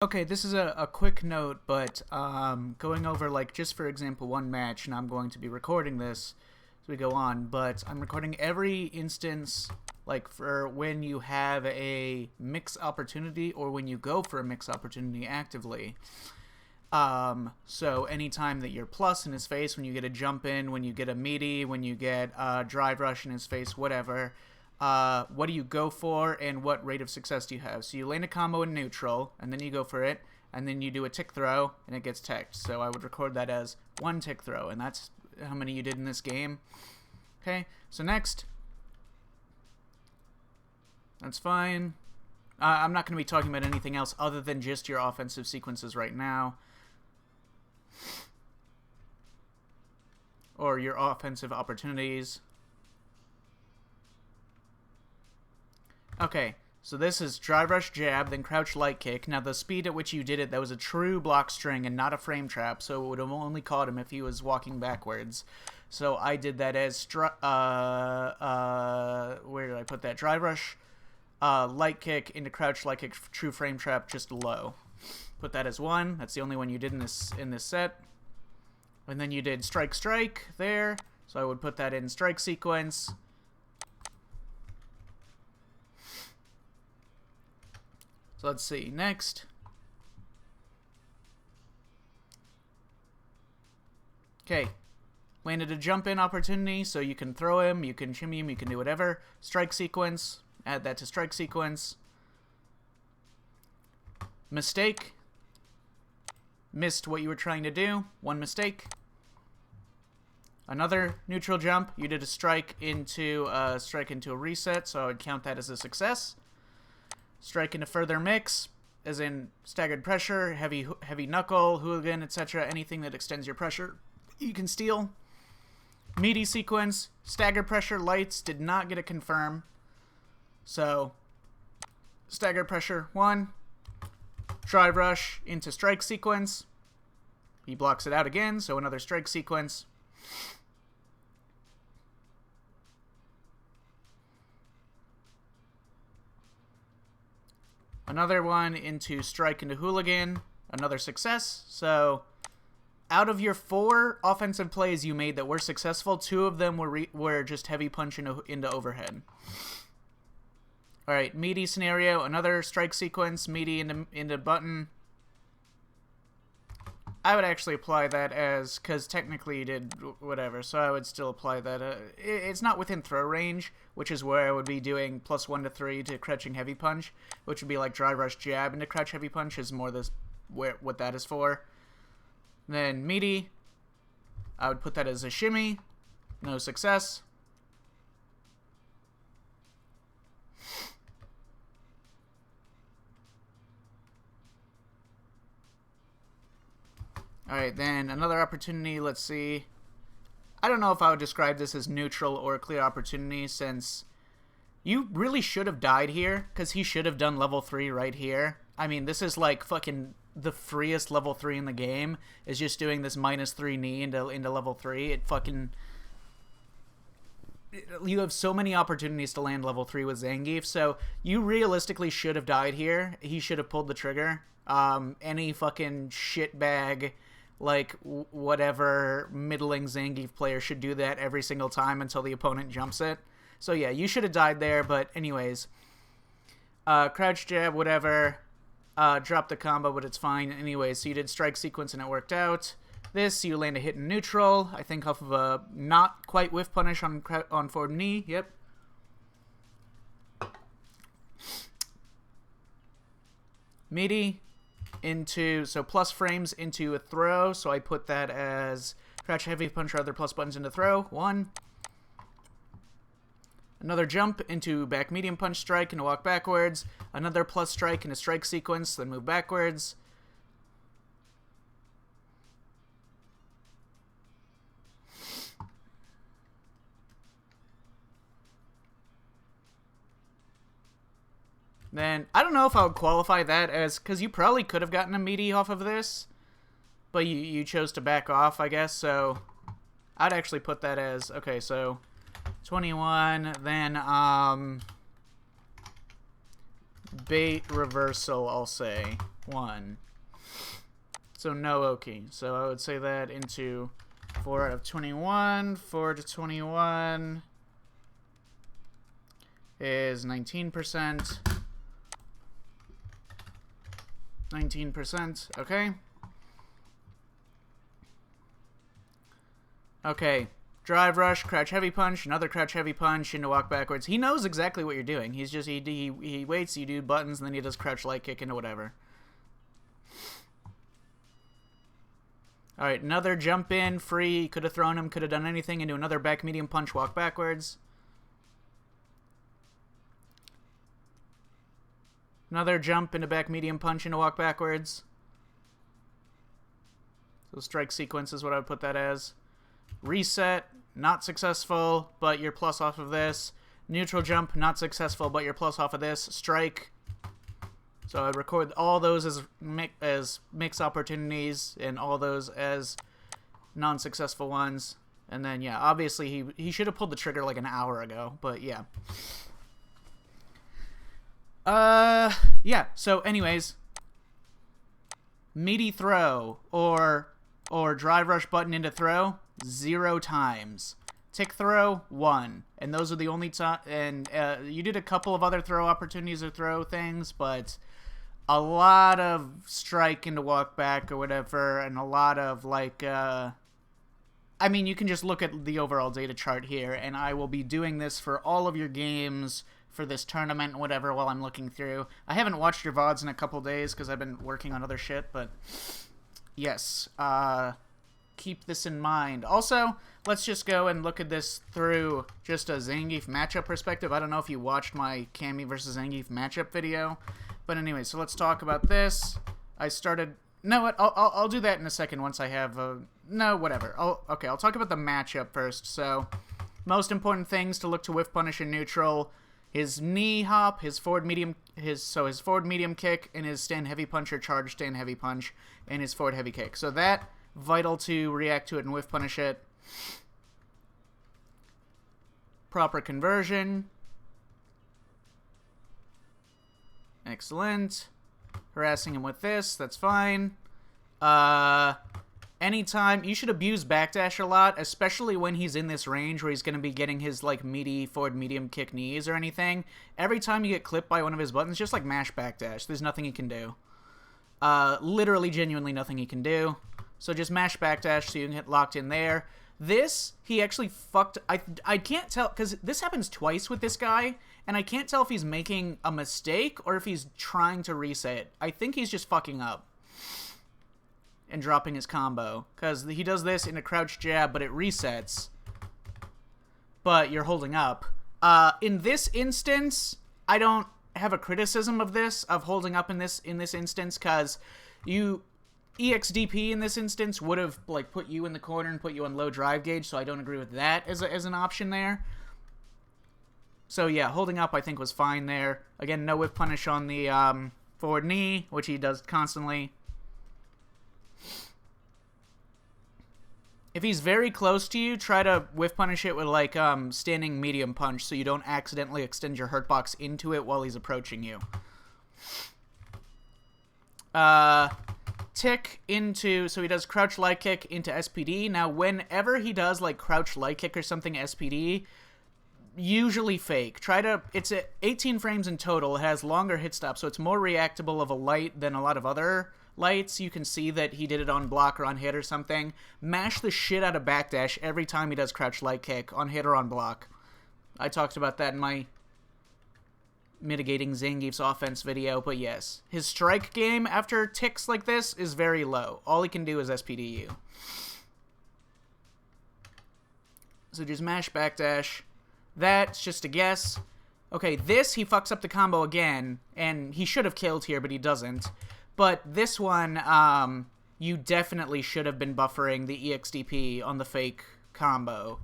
Okay, this is a quick note, but going over, like, just for example, one match, and I'm going to be recording this as we go on, but I'm recording every instance, like, for when you have a mix opportunity or when you go for a mix opportunity actively. So anytime that you're plus in his face, when you get a jump in, when you get a meaty, when you get a drive rush in his face, whatever, what do you go for and what rate of success do you have? So you land a combo in neutral, and then you go for it, and then you do a tick throw, and it gets teched. So I would record that as one tick throw, and that's how many you did in this game. Okay, so next. That's fine. I'm not going to be talking about anything else other than just your offensive sequences right now. Or your offensive opportunities. Okay, so this is drive rush jab, then crouch light kick. Now the speed at which you did it, that was a true block string and not a frame trap, so it would have only caught him if he was walking backwards. So I did that as where did I put that? Drive rush, light kick into crouch light kick, true frame trap, just low. Put that as one. That's the only one you did in this set. And then you did strike strike there, so I would put that in strike sequence. So let's see, next. Okay, landed a jump in opportunity, so you can throw him, you can shimmy him, you can do whatever. Strike sequence, add that to strike sequence. Mistake. Missed what you were trying to do, one mistake. Another neutral jump, you did a strike into a reset, so I would count that as a success. Strike into further mix, as in staggered pressure, heavy knuckle, hooligan, etc. Anything that extends your pressure, you can steal. Meaty sequence, staggered pressure, lights, did not get a confirm. So, staggered pressure, one. Drive rush into strike sequence. He blocks it out again, so another strike sequence. Another one into strike into hooligan. Another success. So, out of your 4 offensive plays you made that were successful, 2 of them were just heavy punch into overhead. Alright, meaty scenario. Another strike sequence. Meaty into button. I would actually apply that as, because technically you did whatever, so I would still apply that. It's not within throw range, which is where I would be doing +1 to 3 to crouching heavy punch, which would be like drive rush jab into crouch heavy punch is more what that is for. Then meaty, I would put that as a shimmy, no success. Alright, then another opportunity, let's see. I don't know if I would describe this as neutral or a clear opportunity, since you really should have died here, because he should have done level 3 right here. I mean, this is like fucking the freest level 3 in the game, is just doing this -3 knee into level 3. It fucking... You have so many opportunities to land level 3 with Zangief, so you realistically should have died here. He should have pulled the trigger. Any fucking shitbag, like, whatever middling Zangief player should do that every single time until the opponent jumps it. So yeah, you should have died there, but anyways. Crouch jab, whatever. Drop the combo, but it's fine. Anyways, so you did strike sequence and it worked out. This, you land a hit in neutral, I think off of a not quite whiff punish on forward knee, yep. Meaty into, so plus frames into a throw, so I put that as crouch heavy punch or other plus buttons into throw, 1. Another jump into back medium punch strike and a walk backwards. Another plus strike in a strike sequence, then move backwards. Then, I don't know if I would qualify that as, because you probably could have gotten a meaty off of this, but you chose to back off, I guess, so I'd actually put that as, okay, so 21, then, bait reversal, I'll say. 1. So no Oki. So I would say that into 4 out of 21. 4 to 21 is 19%. 19%. Okay. Okay. Drive rush, crouch heavy punch, another crouch heavy punch into walk backwards. He knows exactly what you're doing. He's just he waits, you do buttons, and then he does crouch light kick into whatever. Alright, another jump in, free, could have thrown him, could have done anything, into another back medium punch, walk backwards. Another jump into back medium punch into walk backwards. So strike sequence is what I would put that as. Reset, not successful, but you're plus off of this. Neutral jump, not successful, but you're plus off of this. Strike. So I'd record all those as mix opportunities and all those as non-successful ones. And then, yeah, obviously he should have pulled the trigger like an hour ago, but yeah. Yeah, so anyways, meaty throw or drive rush button into throw, 0 times. Tick throw, 1. And those are the only time, and you did a couple of other throw opportunities or throw things, but a lot of strike into walk back or whatever, and a lot of like, I mean, you can just look at the overall data chart here, and I will be doing this for all of your games for this tournament and whatever while I'm looking through. I haven't watched your VODs in a couple days because I've been working on other shit, but yes, keep this in mind. Also, let's just go and look at this through just a Zangief matchup perspective. I don't know if you watched my Cammy versus Zangief matchup video, but anyway, so let's talk about this. I started... No, what? I'll do that in a second once I have a... No, whatever. Okay, I'll talk about the matchup first. So, most important things to look to whiff punish in neutral: his knee hop, his forward medium, his forward medium kick, and his stand heavy punch or charge stand heavy punch, and his forward heavy kick. So that, vital to react to it and whiff punish it. Proper conversion. Excellent. Harassing him with this, that's fine. Anytime, you should abuse backdash a lot, especially when he's in this range where he's going to be getting his, like, meaty forward medium kick knees or anything. Every time you get clipped by one of his buttons, just, like, mash backdash. There's nothing he can do. Literally, genuinely nothing he can do. So just mash backdash so you can get locked in there. This, he actually fucked... I can't tell, because this happens twice with this guy, and I can't tell if he's making a mistake or if he's trying to reset. I think he's just fucking up and dropping his combo, because he does this in a crouch jab, but it resets, but you're holding up. In this instance, I don't have a criticism of this, of holding up in this instance, because you... EXDP in this instance would have like put you in the corner and put you on low drive gauge, so I don't agree with that as an option there. So yeah, holding up I think was fine there. Again, no whiff punish on the forward knee, which he does constantly. If he's very close to you, try to whiff punish it with like standing medium punch so you don't accidentally extend your hurt box into it while he's approaching you. Tick into, so he does crouch light kick into SPD. Now, whenever he does like crouch light kick or something SPD, usually fake. It's at 18 frames in total. It has longer hit stops, so it's more reactable of a light than a lot of other lights. You can see that he did it on block or on hit or something. Mash the shit out of backdash every time he does crouch light kick on hit or on block. I talked about that in my mitigating Zangief's offense video, but yes. His strike game after ticks like this is very low. All he can do is SPDU. So just mash backdash. That's just a guess. Okay, this, he fucks up the combo again, and he should have killed here, but he doesn't. But this one, you definitely should have been buffering the EXDP on the fake combo.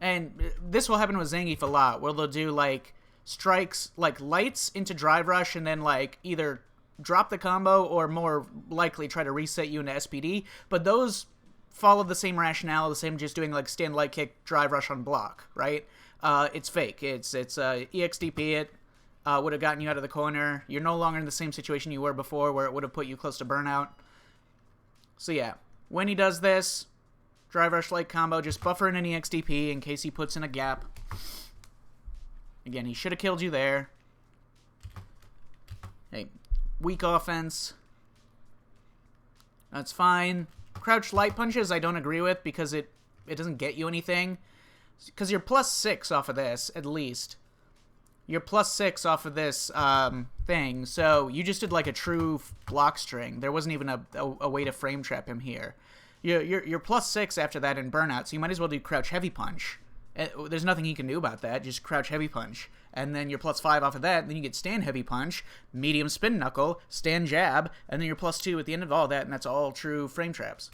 And this will happen with Zangief a lot, where they'll do, like, strikes, like, lights into drive rush, and then, like, either drop the combo or more likely try to reset you into SPD. But those follow the same rationale, the same just doing, like, stand light kick, drive rush on block, right? It's fake. It's EXDP it. would have gotten you out of the corner. You're no longer in the same situation you were before where it would have put you close to burnout. So yeah, when he does this, Drive Rush like combo, just buffer in an EXDP in case he puts in a gap. Again, he should have killed you there. Hey, weak offense. That's fine. Crouch light punches I don't agree with because it doesn't get you anything. Because you're +6 off of this, at least. You're +6 off of this thing, so you just did like a true block string. There wasn't even a way to frame trap him here. You're +6 after that in burnout, so you might as well do crouch heavy punch. There's nothing he can do about that, just crouch heavy punch. And then you're +5 off of that, then you get stand heavy punch, medium spin knuckle, stand jab, and then you're +2 at the end of all that, and that's all true frame traps.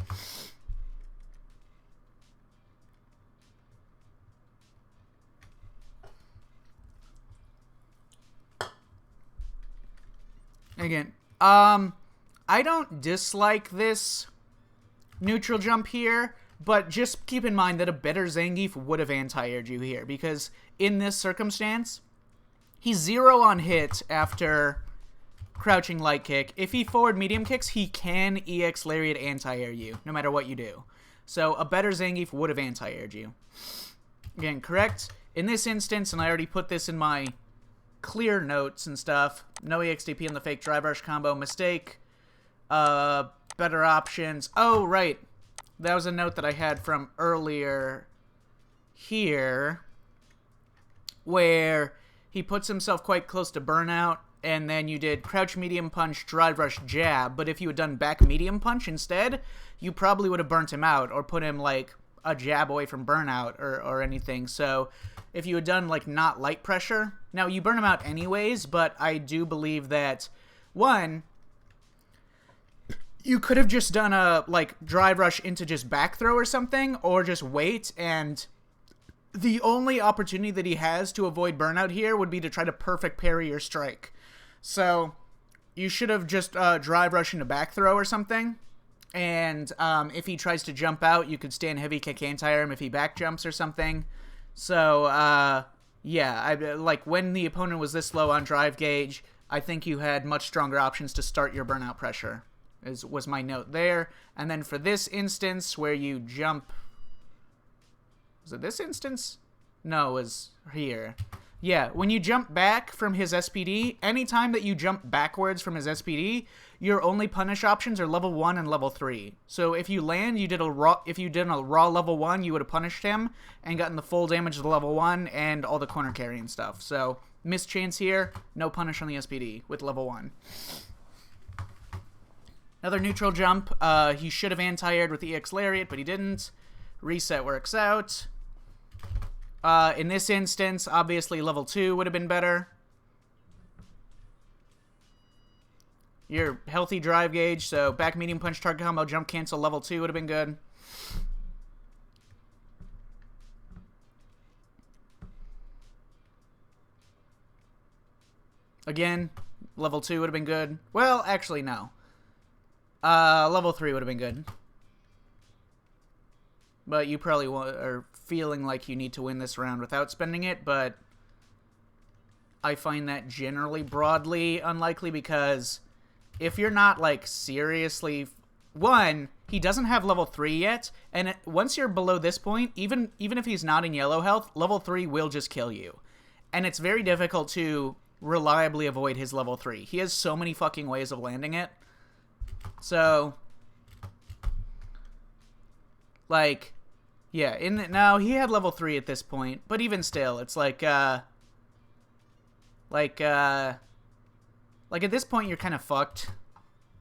Again, I don't dislike this neutral jump here, but just keep in mind that a better Zangief would have anti-aired you here, because in this circumstance, he's 0 on hit after crouching light kick. If he forward medium kicks, he can EX Lariat anti-air you, no matter what you do. So a better Zangief would have anti-aired you. Again, correct. In this instance, and I already put this in my clear notes and stuff, no EXDP on the fake Drive Rush combo, mistake. Better options. Oh, right. That was a note that I had from earlier here, where he puts himself quite close to burnout, and then you did crouch medium punch, Drive Rush jab, but if you had done back medium punch instead, you probably would have burnt him out, or put him, like, a jab away from burnout, or anything. So if you had done, like, not light pressure, now you burn him out anyways, but I do believe that, one, you could have just done a, like, Drive Rush into just back throw or something, or just wait, and the only opportunity that he has to avoid burnout here would be to try to perfect parry your strike. So you should have just Drive Rush into back throw or something, and if he tries to jump out, you could stand heavy kick anti-air him if he back jumps or something. So, yeah, like, when the opponent was this low on drive gauge, I think you had much stronger options to start your burnout pressure. Was my note there. And then for this instance where you jump, was it this instance? No, it was here. Yeah, when you jump back from his SPD, anytime that you jump backwards from his SPD, your only punish options are level 1 and level 3. So if you land, if you did a raw level 1, you would have punished him and gotten the full damage of the level 1 and all the corner carrying stuff. So missed chance here, no punish on the SPD with level 1. Another neutral jump. He should have anti-aired with EX Lariat, but he didn't. Reset works out. In this instance, obviously level 2 would have been better. Your healthy drive gauge, so back medium punch target combo, jump cancel, level 2 would have been good. Again, level 2 would have been good. Well, actually, no. Level 3 would have been good. But you probably are feeling like you need to win this round without spending it, but I find that generally broadly unlikely, because if you're not, like, seriously... One, he doesn't have level 3 yet, and once you're below this point, even if he's not in yellow health, level 3 will just kill you. And it's very difficult to reliably avoid his level 3. He has so many fucking ways of landing it. So, like, yeah, now he had level 3 at this point, but even still, it's like at this point, you're kind of fucked,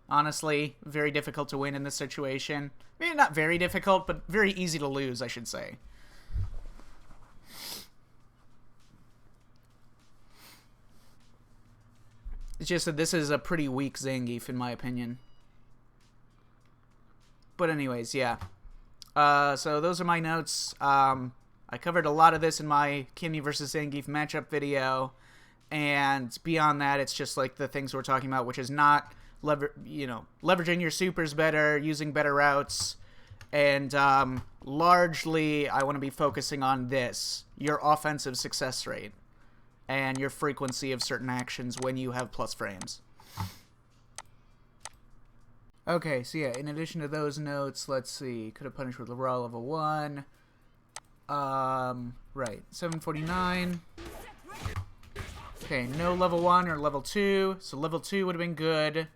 honestly. Very difficult to win in this situation. Maybe not very difficult, but very easy to lose, I should say. It's just that this is a pretty weak Zangief, in my opinion. But anyways, yeah. So those are my notes. I covered a lot of this in my Kimmy versus Zangief matchup video. And beyond that, it's just like the things we're talking about, which is not, leveraging your supers better, using better routes. And largely, I want to be focusing on this, your offensive success rate. and your frequency of certain actions when you have plus frames. Okay, so yeah, in addition to those notes, let's see. Could have punished with raw level 1. Right. 749. Okay, no level 1 or level 2. So level 2 would have been good.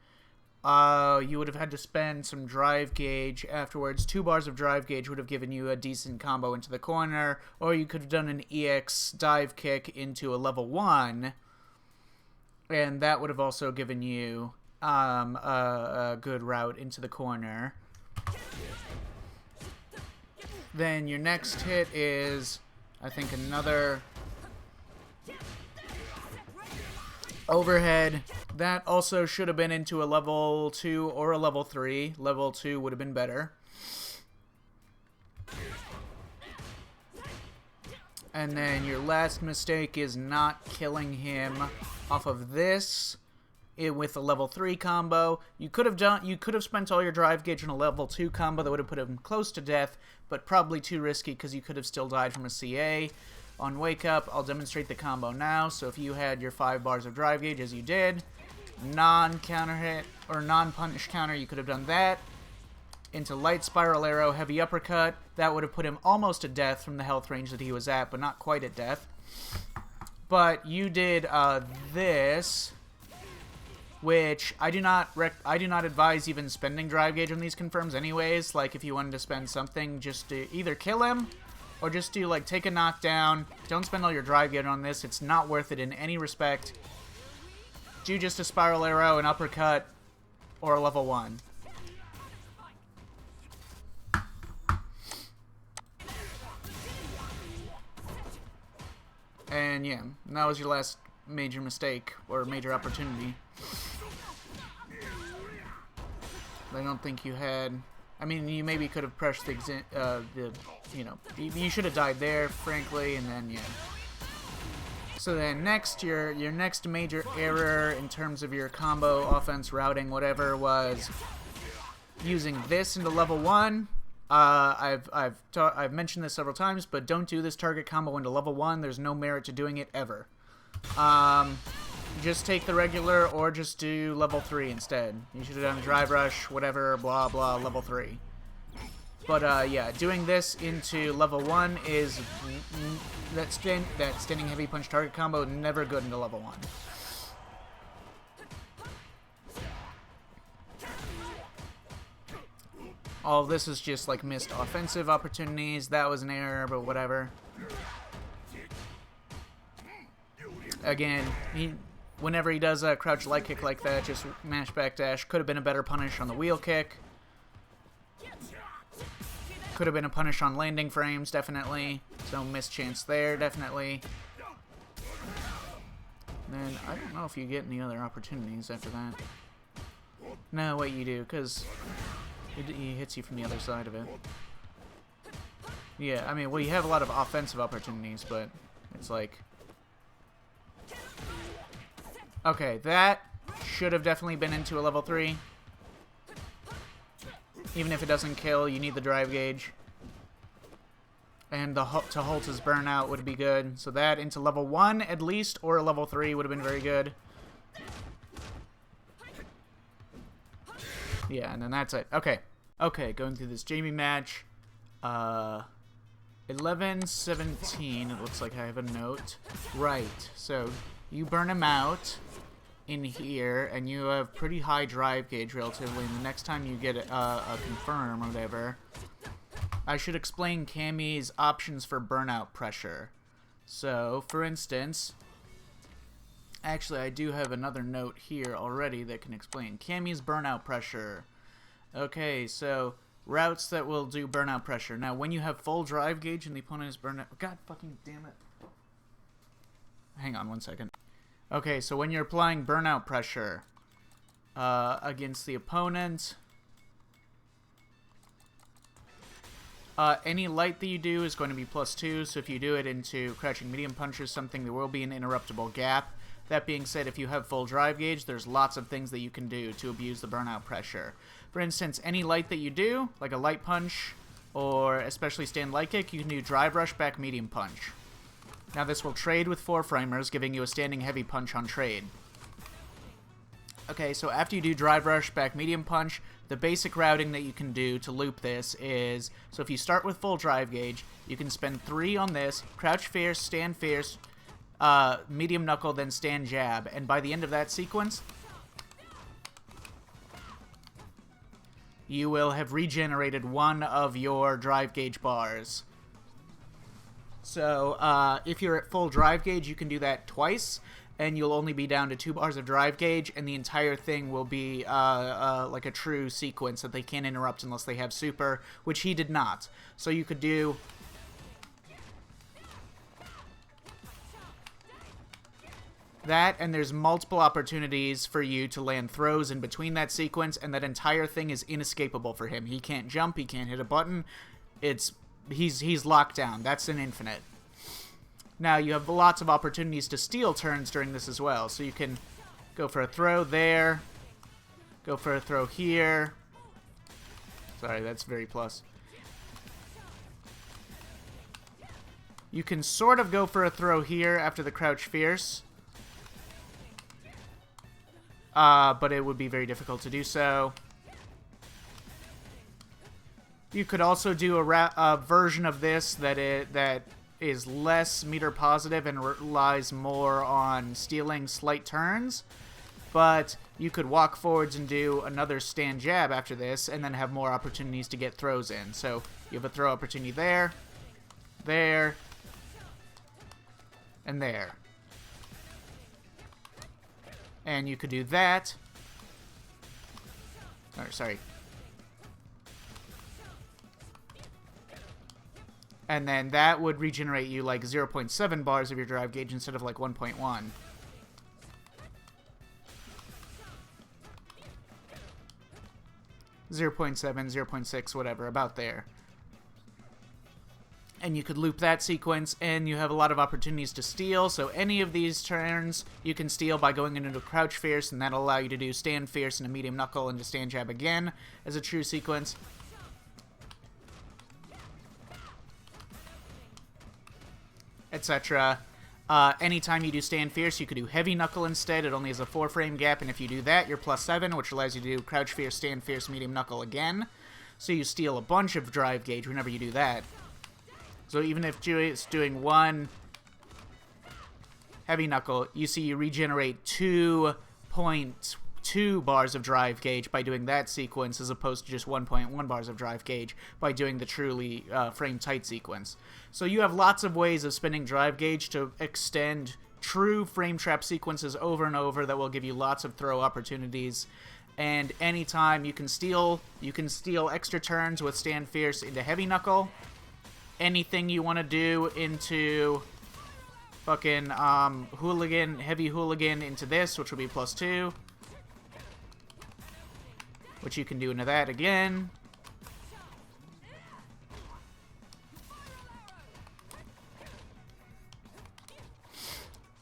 You would have had to spend some drive gauge afterwards. 2 bars of drive gauge would have given you a decent combo into the corner. Or you could have done an EX dive kick into a level 1. And that would have also given you a good route into the corner. Then your next hit is, I think, another overhead. That also should have been into a level 2 or a level 3. Level 2 would have been better. And then your last mistake is not killing him off of this with a level 3 combo. You could have spent all your drive gauge on a level 2 combo that would have put him close to death, but probably too risky because you could have still died from a CA. On wake up, I'll demonstrate the combo now. So if you had your 5 bars of drive gauge, as you did, non-counter hit or non-punish counter, you could have done that. Into light spiral arrow, heavy uppercut. That would have put him almost to death from the health range that he was at, but not quite at death. But you did this, which I do not advise even spending drive gauge on these confirms anyways. Like, if you wanted to spend something, just to either kill him or just do, like, take a knockdown. Don't spend all your drive gauge on this. It's not worth it in any respect. Do just a spiral arrow, an uppercut, or a level 1. And yeah, that was your last major mistake or major opportunity. I don't think you had. I mean, you maybe could have pressed you should have died there, frankly, and then yeah. So then next, your next major error in terms of your combo, offense, routing, whatever, was using this into level 1. I've mentioned this several times, but don't do this target combo into level 1. There's no merit to doing it ever. Just take the regular or just do level 3 instead. You should have done drive rush, whatever, blah blah, level 3. But yeah, doing this into level 1 is that standing heavy punch target combo never good into level 1. All this is just like missed offensive opportunities. That was an error, but whatever. Again, whenever he does a crouch light kick like that, just mash back dash. Could have been a better punish on the wheel kick. Could have been a punish on landing frames, definitely. So missed chance there, definitely. Then I don't know if you get any other opportunities after that. No, wait, you do, because he hits you from the other side of it. Yeah, I mean, well, you have a lot of offensive opportunities, but it's like... Okay, that should have definitely been into a level 3. Even if it doesn't kill, you need the drive gauge. And to halt his burnout would be good. So that into level 1 at least, or a level 3 would have been very good. Yeah, and then that's it. Okay. Okay, going through this Jamie match. 11-17, it looks like I have a note. Right, so you burn him out in here, and you have pretty high drive gauge relatively, and the next time you get a confirm or whatever, I should explain Cammy's options for burnout pressure. So, for instance, actually I do have another note here already that can explain Cammy's burnout pressure. Okay, so routes that will do burnout pressure. Now, when you have full drive gauge and the opponent is burnout... God fucking damn it. Hang on one second. Okay, so when you're applying burnout pressure against the opponent, any light that you do is going to be +2, so if you do it into crouching medium punch or something, there will be an interruptible gap. That being said, if you have full drive gauge, there's lots of things that you can do to abuse the burnout pressure. For instance, any light that you do, like a light punch, or especially stand light kick, you can do drive rush back medium punch. Now this will trade with 4-framers, giving you a standing heavy punch on trade. Okay, so after you do drive rush, back medium punch, the basic routing that you can do to loop this is, so if you start with full drive gauge, you can spend 3 on this, crouch fierce, stand fierce, medium knuckle, then stand jab, and by the end of that sequence, you will have regenerated 1 of your drive gauge bars. So, if you're at full drive gauge, you can do that twice, and you'll only be down to 2 bars of drive gauge, and the entire thing will be like a true sequence that they can't interrupt unless they have super, which he did not. So you could do that, and there's multiple opportunities for you to land throws in between that sequence, and that entire thing is inescapable for him. He can't jump, he can't hit a button. He's locked down. That's an infinite. Now, you have lots of opportunities to steal turns during this as well. So you can go for a throw there, go for a throw here. Sorry, that's very plus. You can sort of go for a throw here after the crouch fierce. But it would be very difficult to do so. You could also do a version of this that is less meter positive and relies more on stealing slight turns. But you could walk forwards and do another stand jab after this, and then have more opportunities to get throws in. So you have a throw opportunity there, there, and there. And you could do that. Oh, sorry. And then that would regenerate you like 0.7 bars of your drive gauge instead of like 1.1. 0.7, 0.6, whatever, about there. And you could loop that sequence, and you have a lot of opportunities to steal. So any of these turns, you can steal by going into a crouch fierce, and that'll allow you to do stand fierce and a medium knuckle and to stand jab again as a true sequence. Etc. Anytime you do stand fierce, you could do heavy knuckle instead. It only has a 4-frame gap, and if you do that, you're +7, which allows you to do crouch fierce, stand fierce, medium knuckle again. So you steal a bunch of drive gauge whenever you do that. So even if it's doing 1 heavy knuckle, you see you regenerate 2.2 bars of drive gauge by doing that sequence, as opposed to just 1.1 bars of drive gauge by doing the truly frame tight sequence. So you have lots of ways of spending drive gauge to extend true frame trap sequences over and over that will give you lots of throw opportunities. And anytime you can steal extra turns with stand fierce into heavy knuckle. Anything you want to do into fucking heavy hooligan into this, which will be +2. Which you can do into that again.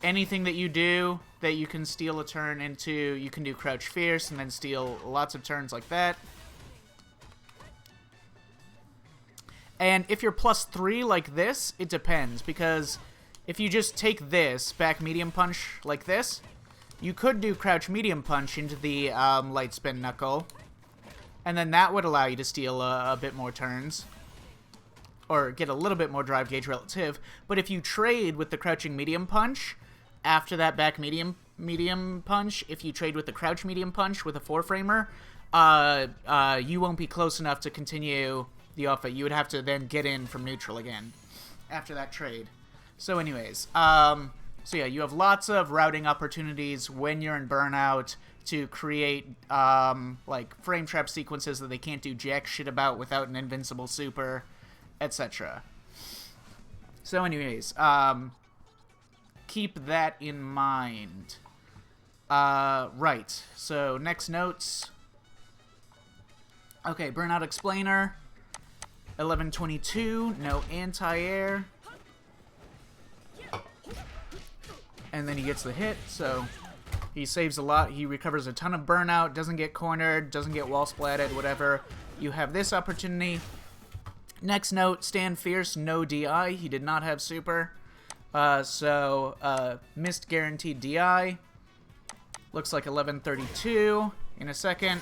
Anything that you do that you can steal a turn into, you can do crouch fierce and then steal lots of turns like that. And if you're +3 like this, it depends, because if you just take this, back medium punch like this, you could do crouch medium punch into the light spin knuckle, and then that would allow you to steal a bit more turns, or get a little bit more drive gauge relative. But if you trade with the crouching medium punch, after that back medium punch, if you trade with the crouch medium punch with a 4-framer, you won't be close enough to continue the offense. You would have to then get in from neutral again after that trade. So anyways, so yeah, you have lots of routing opportunities when you're in Burnout to create like frame trap sequences that they can't do jack shit about without an invincible super, etc. So anyways, keep that in mind. Right, so next notes. Okay, Burnout Explainer. 1122, no anti-air. And then he gets the hit, so he saves a lot. He recovers a ton of burnout, doesn't get cornered, doesn't get wall splatted, whatever. You have this opportunity. Next note, Stand Fierce, no DI. He did not have super. Missed guaranteed DI. Looks like 1132 in a second.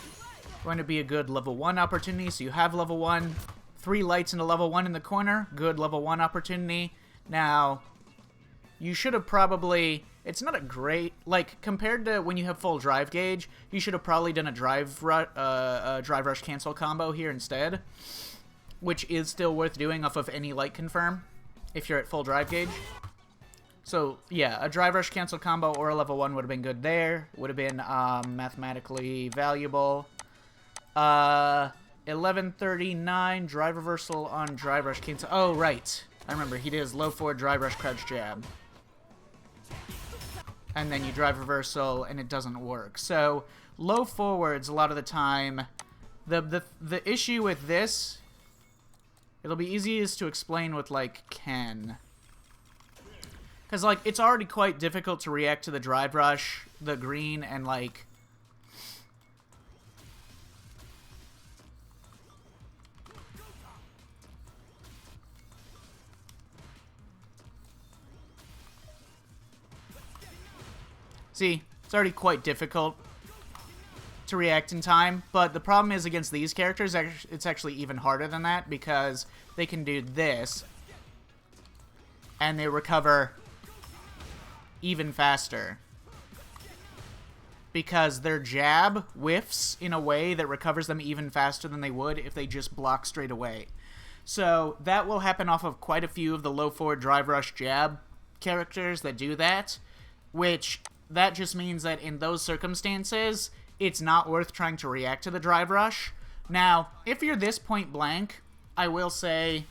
Going to be a good level 1 opportunity, so you have level 1. 3 lights into level 1 in the corner. Good level 1 opportunity. Now, you should have probably... It's not a great... Like, compared to when you have full drive gauge, you should have probably done a drive rush cancel combo here instead. Which is still worth doing off of any light confirm if you're at full drive gauge. So, yeah, a drive rush cancel combo or a level 1 would have been good there. Would have been mathematically valuable. 1139, drive reversal on drive rush cancel. Oh, right. I remember, he did his low forward drive rush crouch jab. And then you drive reversal, and it doesn't work. So, low forwards, a lot of the time, the issue with this, it'll be easiest to explain with, like, Ken. Because, like, it's already quite difficult to react to the drive rush, the green, and, like... See, it's already quite difficult to react in time, but the problem is against these characters, it's actually even harder than that, because they can do this, and they recover even faster. Because their jab whiffs in a way that recovers them even faster than they would if they just block straight away. So that will happen off of quite a few of the low forward drive rush jab characters that do that, which that just means that in those circumstances, it's not worth trying to react to the drive rush. Now, if you're this point blank, I will say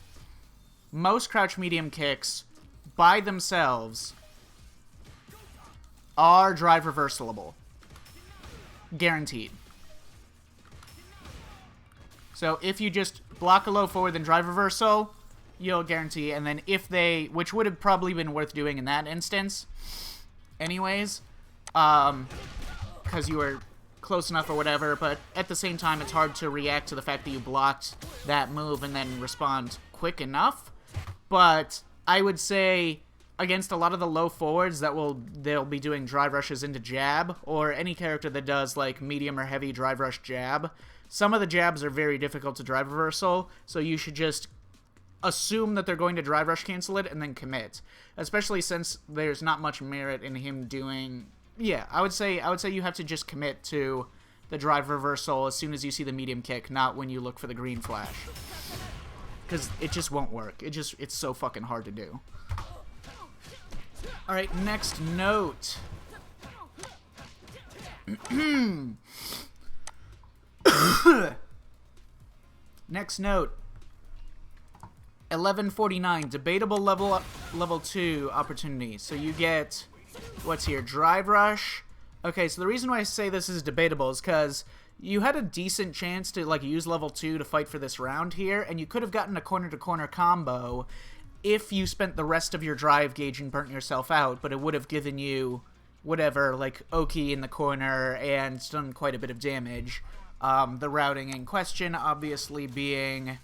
most crouch medium kicks by themselves are drive reversalable. Guaranteed. So if you just block a low forward then drive reversal, you'll guarantee, and then if they, which would have probably been worth doing in that instance anyways, because you were close enough or whatever, but at the same time it's hard to react to the fact that you blocked that move and then respond quick enough. But I would say against a lot of the low forwards they'll be doing drive rushes into jab, or any character that does like medium or heavy drive rush jab, some of the jabs are very difficult to drive reversal, so you should just assume that they're going to drive rush cancel it and then commit, especially since there's not much merit in him doing... Yeah, I would say you have to just commit to the drive reversal as soon as you see the medium kick, not when you look for the green flash, because it just won't work. It's so fucking hard to do. All right, next note. Next note. 1149, debatable level 2 opportunity. So you get, what's here, drive rush. Okay, so the reason why I say this is debatable is because you had a decent chance to like use level 2 to fight for this round here, and you could have gotten a corner-to-corner combo if you spent the rest of your drive gauge and burnt yourself out, but it would have given you whatever, like Oki in the corner and done quite a bit of damage. The routing in question obviously being...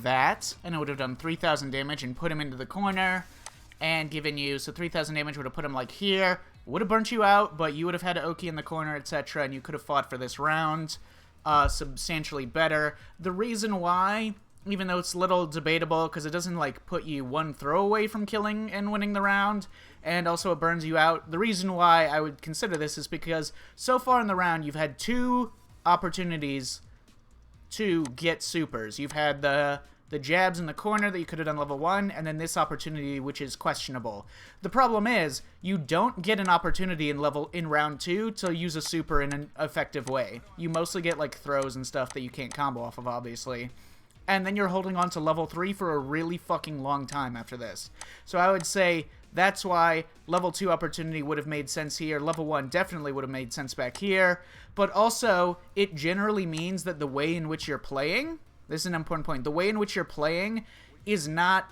that, and it would have done 3,000 damage and put him into the corner and given you, so 3,000 damage would have put him like here, would have burnt you out, but you would have had Oki in the corner, etc., and you could have fought for this round substantially better. The reason why, even though it's a little debatable, because it doesn't like put you one throw away from killing and winning the round, and also it burns you out, the reason why I would consider this is because so far in the round you've had 2 opportunities to get supers. You've had the the jabs in the corner that you could have done level 1, and then this opportunity, which is questionable. The problem is, you don't get an opportunity in round 2 to use a super in an effective way. You mostly get, like, throws and stuff that you can't combo off of, obviously. And then you're holding on to level 3 for a really fucking long time after this. So I would say that's why level 2 opportunity would have made sense here. Level 1 definitely would have made sense back here. But also, it generally means that the way in which you're playing, this is an important point, the way in which you're playing is not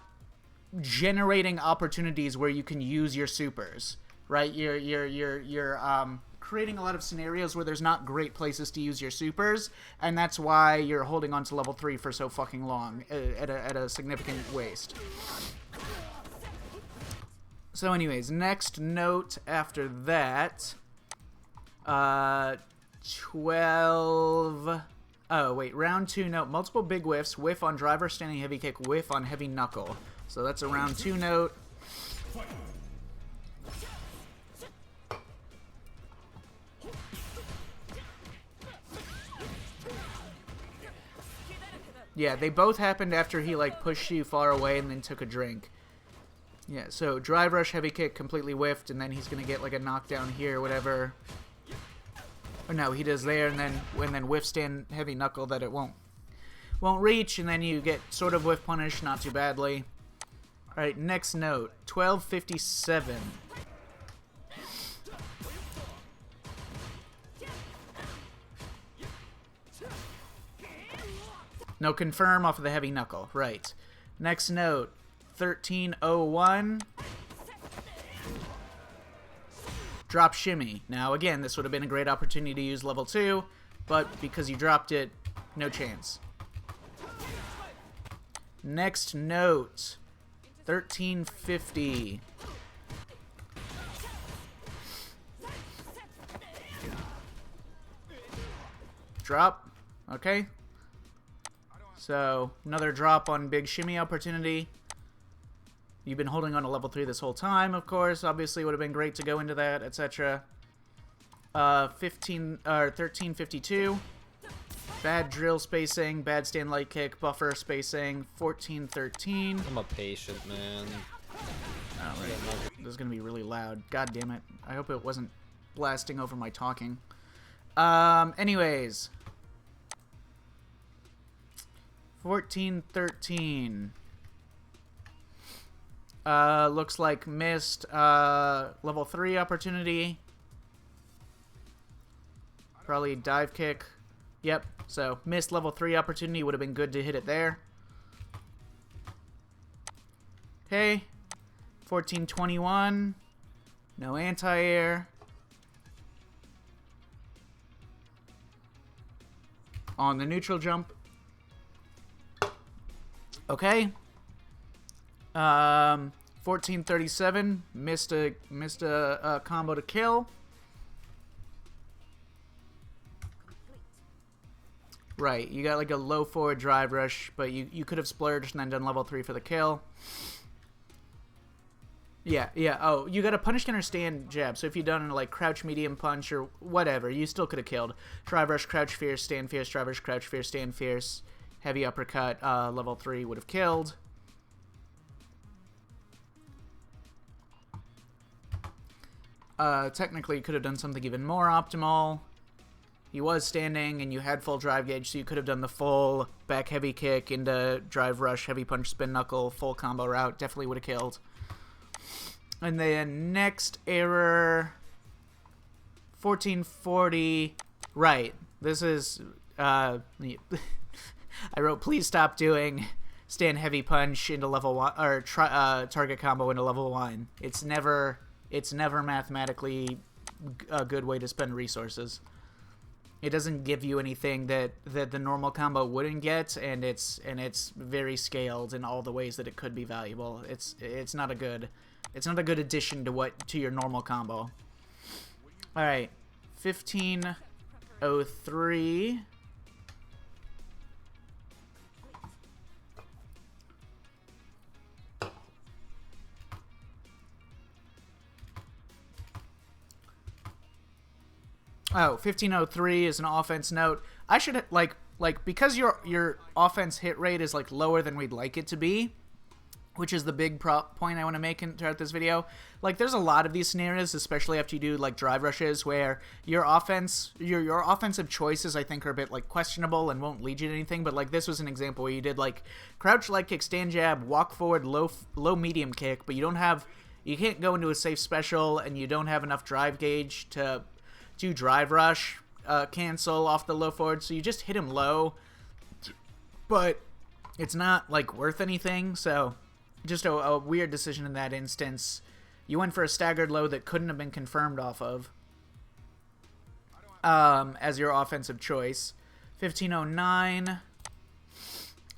generating opportunities where you can use your supers, right? You're creating a lot of scenarios where there's not great places to use your supers, and that's why you're holding on to level 3 for so fucking long at a significant waste. So anyways, next note after that, 12... Oh, wait, round 2 note, multiple big whiffs, whiff on driver, standing heavy kick, whiff on heavy knuckle. So that's a round 2 note. Yeah, they both happened after he, like, pushed you far away and then took a drink. Yeah, so drive rush, heavy kick, completely whiffed, and then he's gonna get, like, a knockdown here or whatever. Or no, he does there, and then whiff stand heavy knuckle that it won't reach, and then you get sort of whiff punish, not too badly. Alright, next note, 1257. No, confirm off of the heavy knuckle. Right. Next note, 1301. Drop shimmy. Now, again, this would have been a great opportunity to use level 2, but because you dropped it, no chance. Next note, 1350. Drop. Okay. So, another drop on big shimmy opportunity. You've been holding on to level 3 this whole time, of course. Obviously, it would have been great to go into that, etc. 1352. Bad drill spacing, bad stand light kick, buffer spacing. 1413. I'm a patient man. Oh, right. This is going to be really loud. God damn it. I hope it wasn't blasting over my talking. Anyways. 1413. Looks like missed level 3 opportunity. Probably dive kick. Yep, so missed level 3 opportunity. Would have been good to hit it there. Okay. 1421. No anti-air. On the neutral jump. Okay. 1437 missed a combo to kill. Right, you got like a low forward drive rush, but you could have splurged and then done level 3 for the kill. Yeah. Oh, you got a punish counter stand jab. So if you'd done like crouch medium punch or whatever, you still could have killed. Drive rush, crouch fierce, stand fierce, drive rush, crouch fierce, stand fierce. Heavy uppercut, level 3 would have killed. Technically, you could have done something even more optimal. He was standing, and you had full drive gauge, so you could have done the full back heavy kick into drive rush, heavy punch, spin knuckle, full combo route. Definitely would have killed. And then next error, 1440. Right. This is... I wrote, please stop doing stand heavy punch into level 1, or target combo into level 1. It's never mathematically a good way to spend resources. It doesn't give you anything that the normal combo wouldn't get, and it's very scaled in all the ways that it could be valuable. It's not a good addition to your normal combo. All right, 1503. Oh, 1503 is an offense note. I should, like, like, because your offense hit rate is, like, lower than we'd like it to be, which is the big point I want to make throughout this video. Like, there's a lot of these scenarios, especially after you do, like, drive rushes, where your offensive choices, I think, are a bit, like, questionable and won't lead you to anything. But, like, this was an example where you did, like, crouch, leg kick, stand jab, walk forward, low medium kick, but you can't go into a safe special, and you don't have enough drive gauge to do drive rush, cancel off the low forward, so you just hit him low. But it's not, like, worth anything, so just a weird decision in that instance. You went for a staggered low that couldn't have been confirmed off of as your offensive choice. 1509.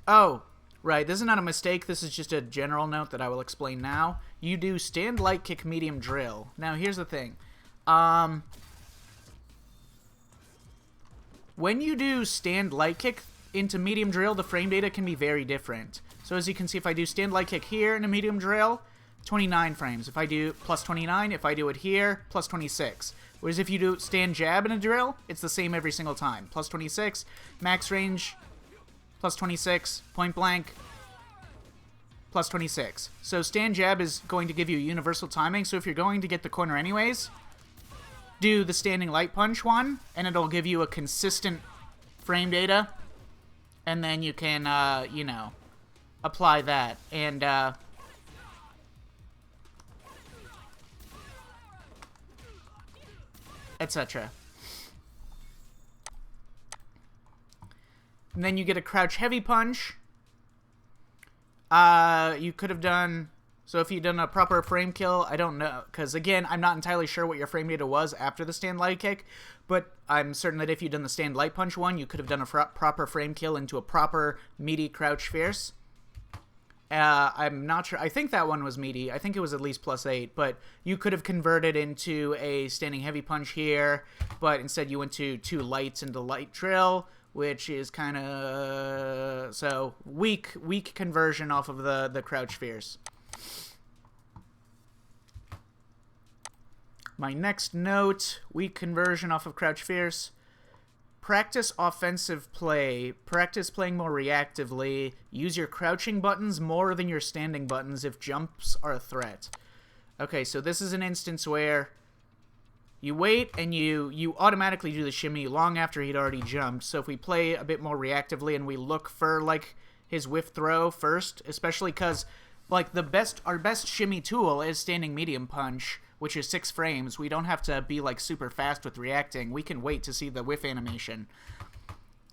Oh, right. This is not a mistake. This is just a general note that I will explain now. You do stand light kick medium drill. Now, here's the thing. When you do stand light kick into medium drill, the frame data can be very different. So as you can see, if I do stand light kick here in a medium drill, 29 frames. If I do plus 29, if I do it here, plus 26. Whereas if you do stand jab in a drill, it's the same every single time. Plus 26, max range, plus 26, point blank, plus 26. So stand jab is going to give you universal timing, so if you're going to get the corner anyways, do the standing light punch one, and it'll give you a consistent frame data, and then you can, you know, apply that, and etc. And then you get a crouch heavy punch. You could have done, so if you'd done a proper frame kill, I don't know, because again, I'm not entirely sure what your frame data was after the stand light kick, but I'm certain that if you'd done the stand light punch one, you could have done a proper frame kill into a proper meaty crouch fierce. I'm not sure. I think that one was meaty. I think it was at least +8, but you could have converted into a standing heavy punch here, but instead you went to 2 lights into light drill, which is kind of, so weak conversion off of the crouch fierce. My next note, weak conversion off of crouch fierce. Practice offensive play. Practice playing more reactively. Use your crouching buttons more than your standing buttons if jumps are a threat. Okay, so this is an instance where you wait and you automatically do the shimmy long after he'd already jumped. So if we play a bit more reactively and we look for, like, his whiff throw first, especially because, like, our best shimmy tool is standing medium punch, which is 6 frames. We don't have to be, like, super fast with reacting. We can wait to see the whiff animation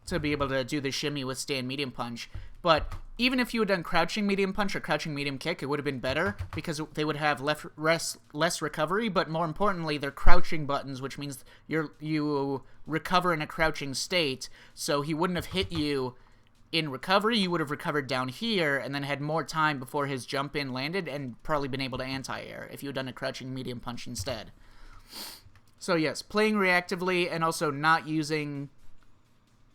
to be able to do the shimmy with stand medium punch. But even if you had done crouching medium punch or crouching medium kick, it would have been better because they would have less recovery, but more importantly, they're crouching buttons, which means you recover in a crouching state, so he wouldn't have hit you in recovery. You would have recovered down here and then had more time before his jump in landed and probably been able to anti-air if you had done a crouching medium punch instead. So yes, playing reactively and also not using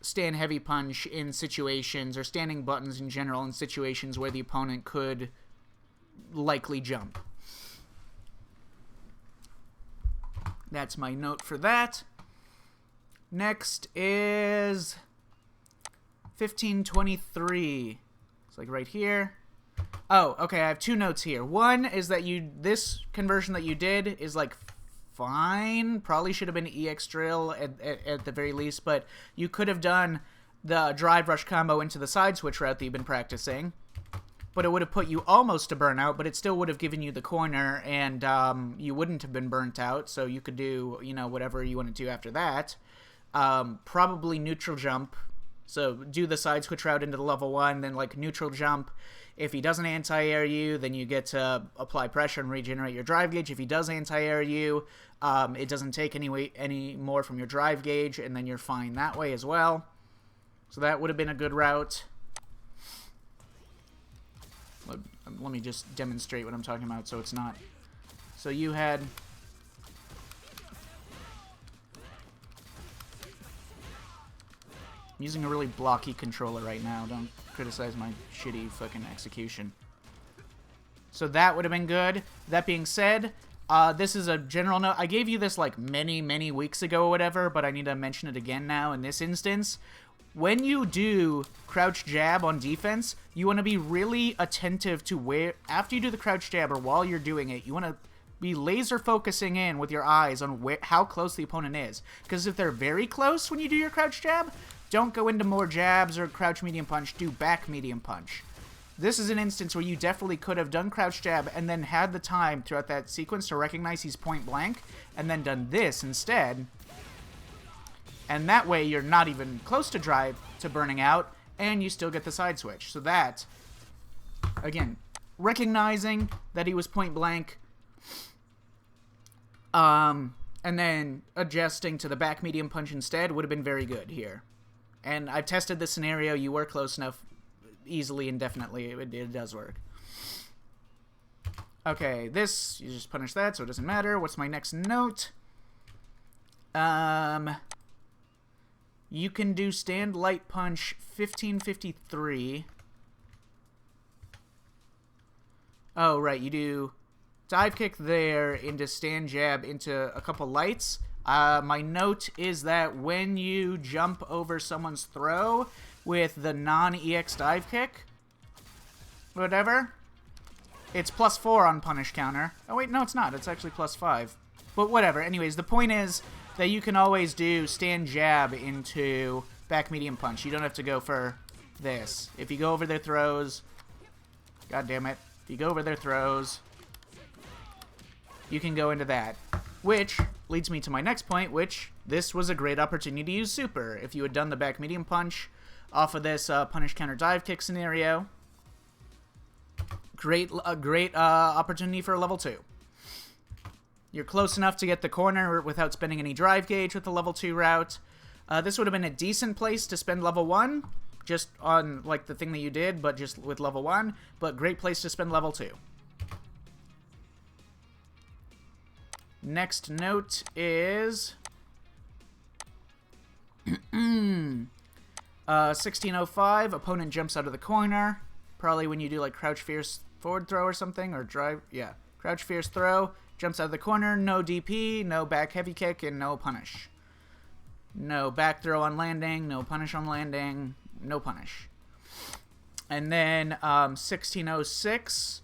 stand heavy punch in situations, or standing buttons in general in situations where the opponent could likely jump. That's my note for that. Next is 1523. It's like right here. Oh, okay, I have 2 notes here. One is that this conversion that you did is, like, fine. Probably should have been EX drill at the very least, but you could have done the drive rush combo into the side switch route that you've been practicing. But it would have put you almost to burnout, but it still would have given you the corner, and you wouldn't have been burnt out, so you could do, you know, whatever you want to do after that. Probably neutral jump. So do the side switch route into the level 1, then, like, neutral jump. If he doesn't anti-air you, then you get to apply pressure and regenerate your drive gauge. If he does anti-air you, it doesn't take any more from your drive gauge, and then you're fine that way as well. So that would have been a good route. Let me just demonstrate what I'm talking about so it's not. So you had... I'm using a really blocky controller right now. Don't criticize my shitty fucking execution. So that would have been good. That being said, this is a general note. I gave you this, like, many weeks ago or whatever, but I need to mention it again now in this instance. when you do crouch jab on defense, you want to be really attentive to where, after you do the crouch jab or while you're doing it, you want to be laser focusing in with your eyes on how close the opponent is. Because if they're very close when you do your crouch jab, don't go into more jabs or crouch medium punch, do back medium punch. This is an instance where you definitely could have done crouch jab and then had the time throughout that sequence to recognize he's point blank and then done this instead. And that way you're not even close to drive to burning out and you still get the side switch. So that, again, recognizing that he was point blank, and then adjusting to the back medium punch instead would have been very good here. And I've tested this scenario. You were close enough easily and definitely. It does work. Okay, this, you just punish that, so it doesn't matter. What's my next note? You can do stand light punch 1553. Oh, right, you do dive kick there into stand jab into a couple lights. My note is that when you jump over someone's throw with the non-EX dive kick, whatever, it's +4 on punish counter. Oh wait, no it's not. It's actually +5. But whatever. Anyways, the point is that you can always do stand jab into back medium punch. You don't have to go for this. If you go over their throws, god damn it, if you go over their throws, you can go into that. Which leads me to my next point, which this was a great opportunity to use super. If you had done the back medium punch off of this punish counter dive kick scenario, a great opportunity for a level 2. You're close enough to get the corner without spending any drive gauge with the level 2 route. This would have been a decent place to spend level 1, just on like the thing that you did, but just with level 1, but great place to spend level 2. Next note is 1605, opponent jumps out of the corner. Probably when you do like crouch fierce forward throw or something, or drive, yeah, crouch fierce throw, jumps out of the corner, no DP, no back heavy kick, and no punish. No back throw on landing, no punish on landing, no punish. And then 1606,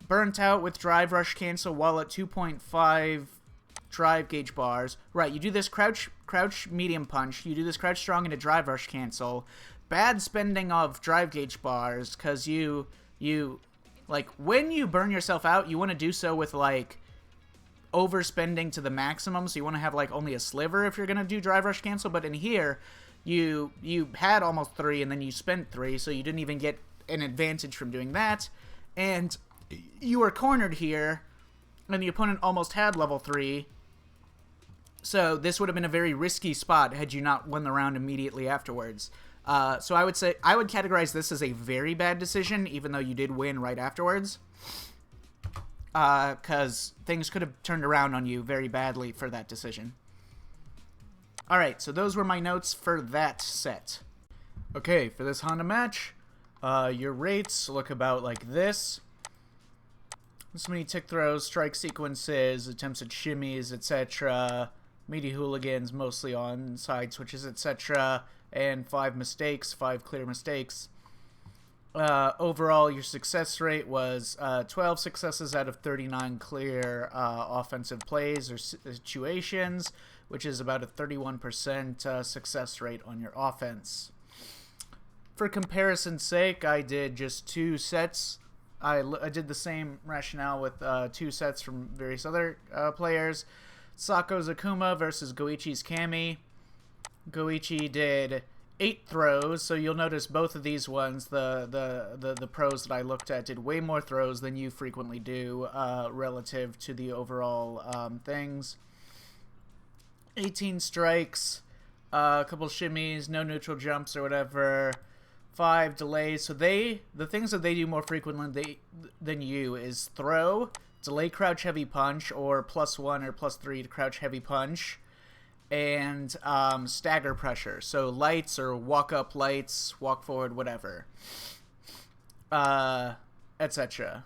burnt out with drive rush cancel while at 2.5 drive gauge bars. Right, you do this crouch medium punch, you do this crouch strong into drive rush cancel. Bad spending of drive gauge bars, because you like when you burn yourself out, you want to do so with like overspending to the maximum, so you want to have like only a sliver if you're gonna do drive rush cancel. But in here, you had almost 3 and then you spent 3, so you didn't even get an advantage from doing that. And you were cornered here, and the opponent almost had level 3. So this would have been a very risky spot had you not won the round immediately afterwards. So I would say, I would categorize this as a very bad decision, even though you did win right afterwards. Because things could have turned around on you very badly for that decision. Alright, so those were my notes for that set. Okay, for this Honda match, your rates look about like this. This many tick throws, strike sequences, attempts at shimmies, etc. Meaty hooligans, mostly on side switches, etc. And 5 mistakes, 5 clear mistakes. Overall, your success rate was 12 successes out of 39 clear offensive plays or situations, which is about a 31% success rate on your offense. For comparison's sake, I did just 2 sets. I did the same rationale with 2 sets from various other players. Sako's Akuma versus Goichi's Kami. Goichi did 8 throws, so you'll notice both of these ones, the pros that I looked at, did way more throws than you frequently do relative to the overall things. 18 strikes, a couple shimmies, no neutral jumps or whatever, 5 delays. So the things that they do more frequently than you is throw, delay crouch heavy punch, or +1 or +3 to crouch heavy punch, and stagger pressure. So lights or walk up lights, walk forward, whatever, etc.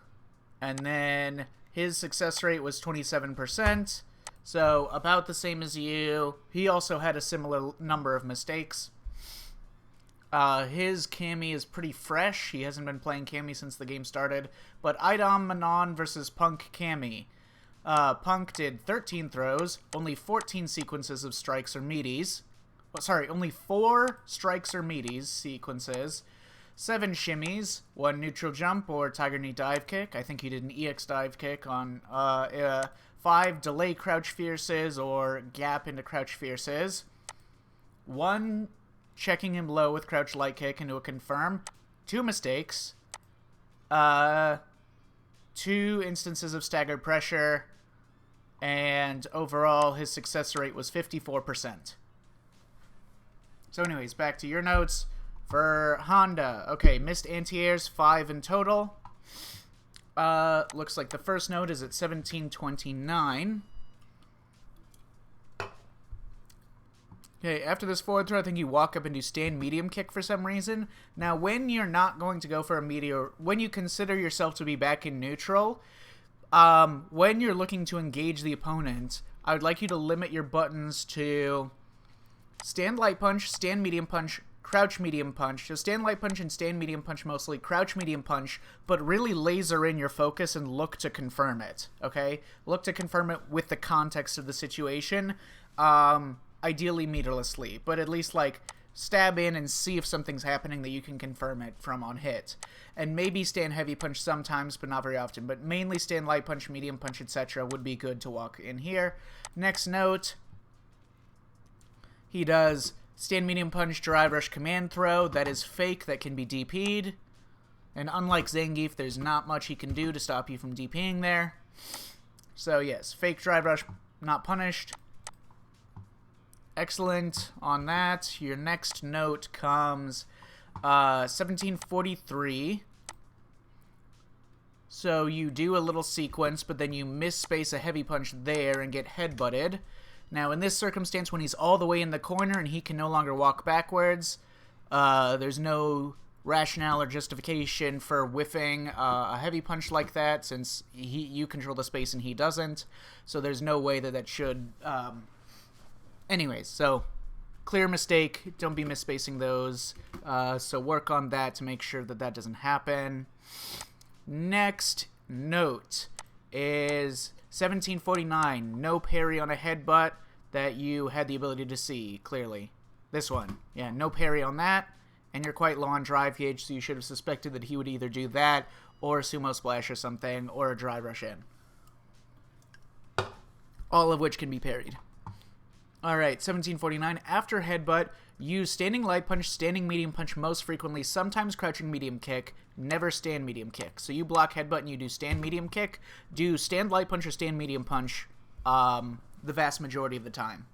And then his success rate was 27%, so about the same as you. He also had a similar number of mistakes. His Cammy is pretty fresh. He hasn't been playing Cammy since the game started. But Idom Manon versus Punk Cammy. Punk did 13 throws, only 14 sequences of strikes or meaties. Sorry, only 4 strikes or meaties sequences. 7 shimmies, 1 neutral jump or tiger knee dive kick. I think he did an EX dive kick on 5 delay crouch fierces or gap into crouch fierces. 1 checking him low with crouch light kick into a confirm. 2 mistakes. 2 instances of staggered pressure. And overall, his success rate was 54%. So anyways, back to your notes. For Honda, okay, missed anti-airs, 5 in total. Looks like the first note is at 1729. Okay, after this forward throw, I think you walk up and do stand medium kick for some reason. Now, when you're not going to go for a meteor, when you consider yourself to be back in neutral, when you're looking to engage the opponent, I would like you to limit your buttons to stand light punch, stand medium punch, crouch medium punch. So stand light punch and stand medium punch mostly, crouch medium punch, but really laser in your focus and look to confirm it, okay? Look to confirm it with the context of the situation. Ideally meterlessly, but at least like stab in and see if something's happening that you can confirm it from on hit. And maybe stand heavy punch sometimes, but not very often. But mainly stand light punch, medium punch, etc. would be good to walk in here. Next note, he does stand medium punch, drive rush, command throw. That is fake, that can be DP'd. And unlike Zangief, there's not much he can do to stop you from DPing there. So yes, fake drive rush, not punished. Excellent on that. Your next note comes 1743. So you do a little sequence, but then you misspace a heavy punch there and get headbutted. Now, in this circumstance, when he's all the way in the corner and he can no longer walk backwards, there's no rationale or justification for whiffing a heavy punch like that, since you control the space and he doesn't. So there's no way that should... Anyways, so clear mistake. Don't be misspacing those. So work on that to make sure that that doesn't happen. Next note is 1749. No parry on a headbutt that you had the ability to see clearly. This one. Yeah, no parry on that. And you're quite low on drive gauge, so you should have suspected that he would either do that or a sumo splash or something, or a drive rush in. All of which can be parried. Alright, 1749. After headbutt, use standing light punch, standing medium punch most frequently, sometimes crouching medium kick, never stand medium kick. So you block headbutt and you do stand medium kick. Do stand light punch or stand medium punch the vast majority of the time.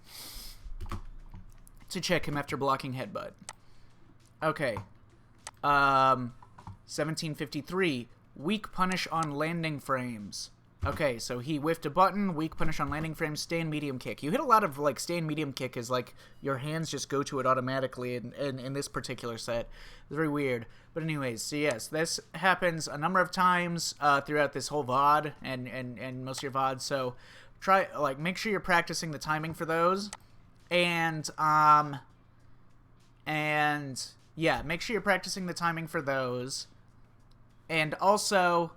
To check him after blocking headbutt. Okay. 1753. Weak punish on landing frames. Okay, so he whiffed a button, weak punish on landing frame, stand medium kick. You hit a lot of, like, stand medium kick is, like, your hands just go to it automatically in this particular set. It's very weird. But anyways, so yes, this happens a number of times throughout this whole VOD and most of your VODs, so try, like, make sure you're practicing the timing for those. And yeah, make sure you're practicing the timing for those. And also...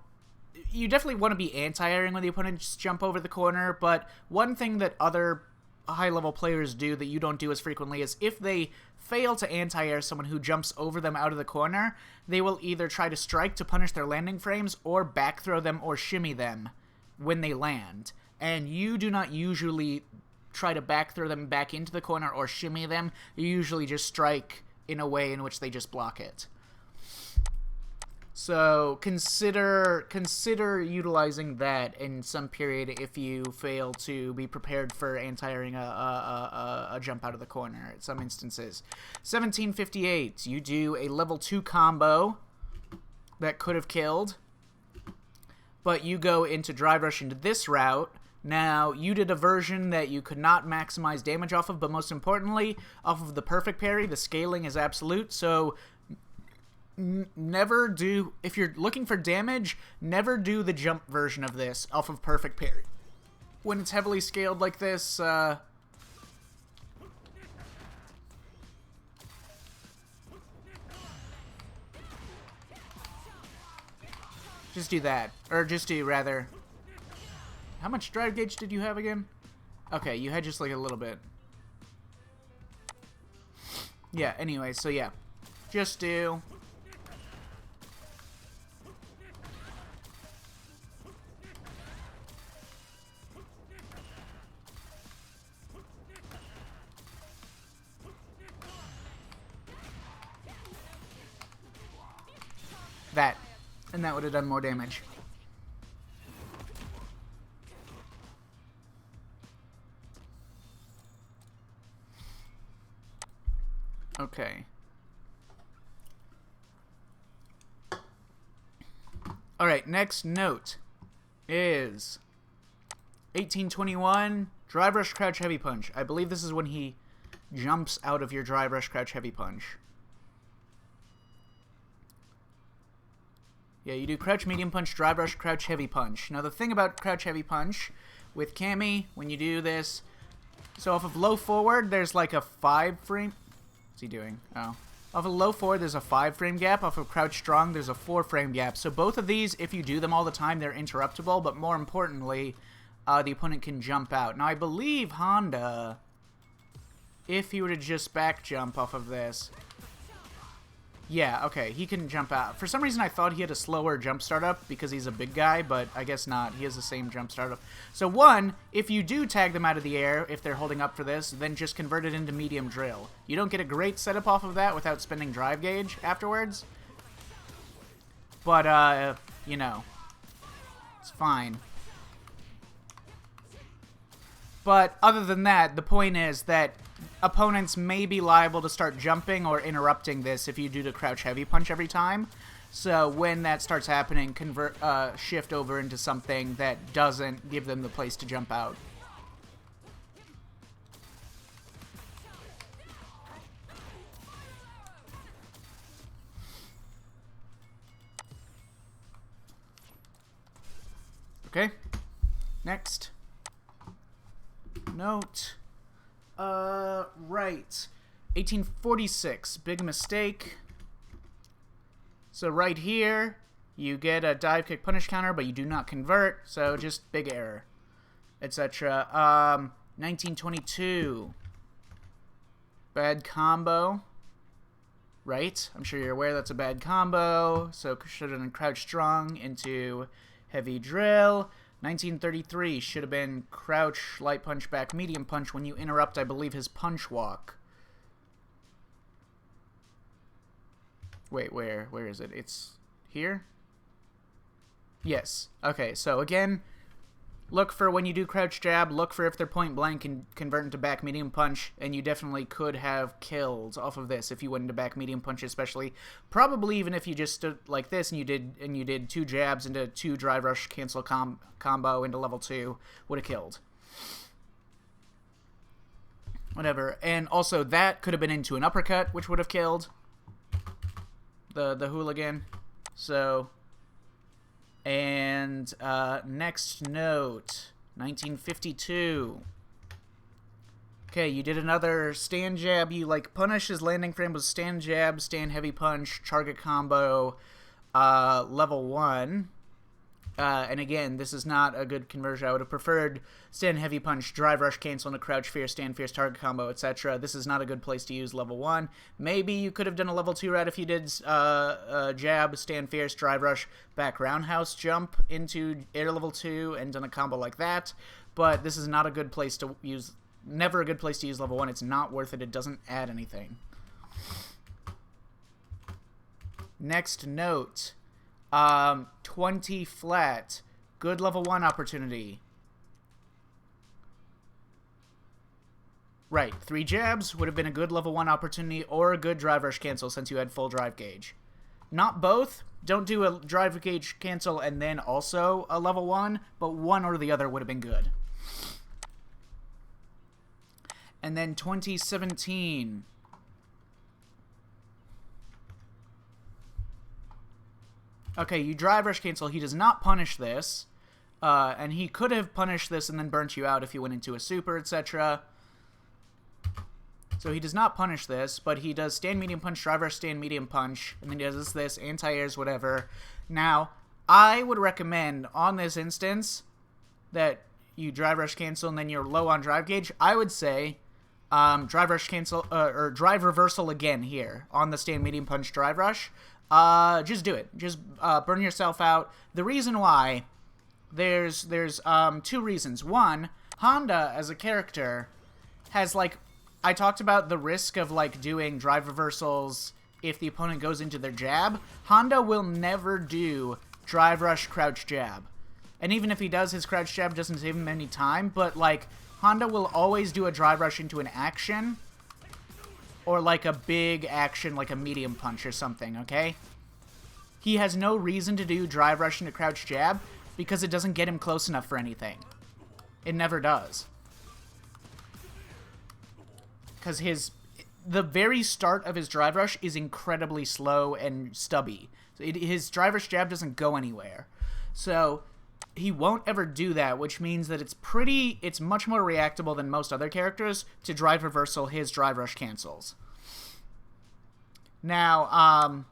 you definitely want to be anti-airing when the opponents jump over the corner, but one thing that other high-level players do that you don't do as frequently is if they fail to anti-air someone who jumps over them out of the corner, they will either try to strike to punish their landing frames or back throw them or shimmy them when they land. And you do not usually try to back throw them back into the corner or shimmy them. You usually just strike in a way in which they just block it. So consider utilizing that in some period if you fail to be prepared for anti-airing a jump out of the corner at some instances. 1758, you do a level 2 combo that could have killed, but you go into drive rush into this route. Now, you did a version that you could not maximize damage off of, but most importantly, off of the perfect parry. The scaling is absolute, so... never do, if you're looking for damage, never do the jump version of this off of perfect parry. When it's heavily scaled like this, Just do that. Or just do, rather... How much drive gauge did you have again? Okay, you had just like a little bit. Yeah, anyway, so yeah. Just do... that. And that would have done more damage. Okay. Alright, next note is 1821, Drive Rush Crouch Heavy Punch. I believe this is when he jumps out of your Drive Rush Crouch Heavy Punch. Yeah, you do Crouch Medium Punch, Drive Rush, Crouch Heavy Punch. Now the thing about Crouch Heavy Punch with Cammy, when you do this, so off of low forward, there's like a 5 frame... What's he doing? Oh. Off of low forward, there's a 5 frame gap. Off of Crouch Strong, there's a 4 frame gap. So both of these, if you do them all the time, they're interruptible, but more importantly, the opponent can jump out. Now I believe Honda, if he were to just back jump off of this... Yeah, okay, he can jump out. For some reason, I thought he had a slower jump startup because he's a big guy, but I guess not. He has the same jump startup. So one, if you do tag them out of the air, if they're holding up for this, then just convert it into medium drill. You don't get a great setup off of that without spending drive gauge afterwards. But, you know, it's fine. But other than that, the point is that opponents may be liable to start jumping or interrupting this if you do the Crouch Heavy Punch every time. So when that starts happening, shift over into something that doesn't give them the place to jump out. Okay, next note. Right. 1846, big mistake. So right here, you get a dive kick punish counter, but you do not convert, so just big error, etc. 1922, bad combo. Right, I'm sure you're aware that's a bad combo, so should have done Crouch Strong into Heavy Drill. 1933 should have been Crouch, Light Punch, Back, Medium Punch when you interrupt, I believe, his Punch Walk. Wait, where is it? It's here? Yes. Okay, so again, look for when you do Crouch Jab, look for if they're point blank and convert into Back Medium Punch, and you definitely could have killed off of this if you went into Back Medium Punch especially. Probably even if you just stood like this and you did 2 jabs into 2 Drive Rush cancel combo into level 2, would have killed. Whatever. And also that could have been into an uppercut, which would have killed the hooligan. So... And next note, 1952. Okay, you did another stand jab. You like punish his landing frame was stand jab, stand heavy punch, target combo, level 1. And again, this is not a good conversion. I would have preferred stand heavy punch, drive rush cancel into crouch fierce, stand fierce, target combo, etc. This is not a good place to use level 1. Maybe you could have done a level 2 route if you did jab, stand fierce, drive rush, back roundhouse jump into air level 2 and done a combo like that. But this is not a good place to use, never a good place to use level 1. It's not worth it. It doesn't add anything. Next note. 20 flat. Good level 1 opportunity. Right, 3 jabs would have been a good level 1 opportunity or a good drive rush cancel since you had full drive gauge. Not both. Don't do a drive gauge cancel and then also a level 1, but one or the other would have been good. And then 2017. Okay, you drive rush cancel. He does not punish this. And he could have punished this and then burnt you out if you went into a super, etc. So he does not punish this, but he does stand medium punch, drive rush, stand medium punch, and then he does this, anti-airs, whatever. Now, I would recommend on this instance that you drive rush cancel and then you're low on drive gauge. I would say drive rush cancel or drive reversal again here on the stand medium punch drive rush. Just do it. Just burn yourself out. The reason why, there's two reasons. One, Honda as a character has, like, I talked about the risk of, like, doing drive reversals if the opponent goes into their jab. Honda will never do drive rush crouch jab. And even if he does, his crouch jab doesn't save him any time, but, like, Honda will always do a drive rush into an action, or like a big action, like a medium punch or something, okay? He has no reason to do drive rush into crouch jab because it doesn't get him close enough for anything. It never does. Because the very start of his drive rush is incredibly slow and stubby. His drive rush jab doesn't go anywhere. So he won't ever do that, which means that it's much more reactable than most other characters to drive reversal his drive rush cancels. Now,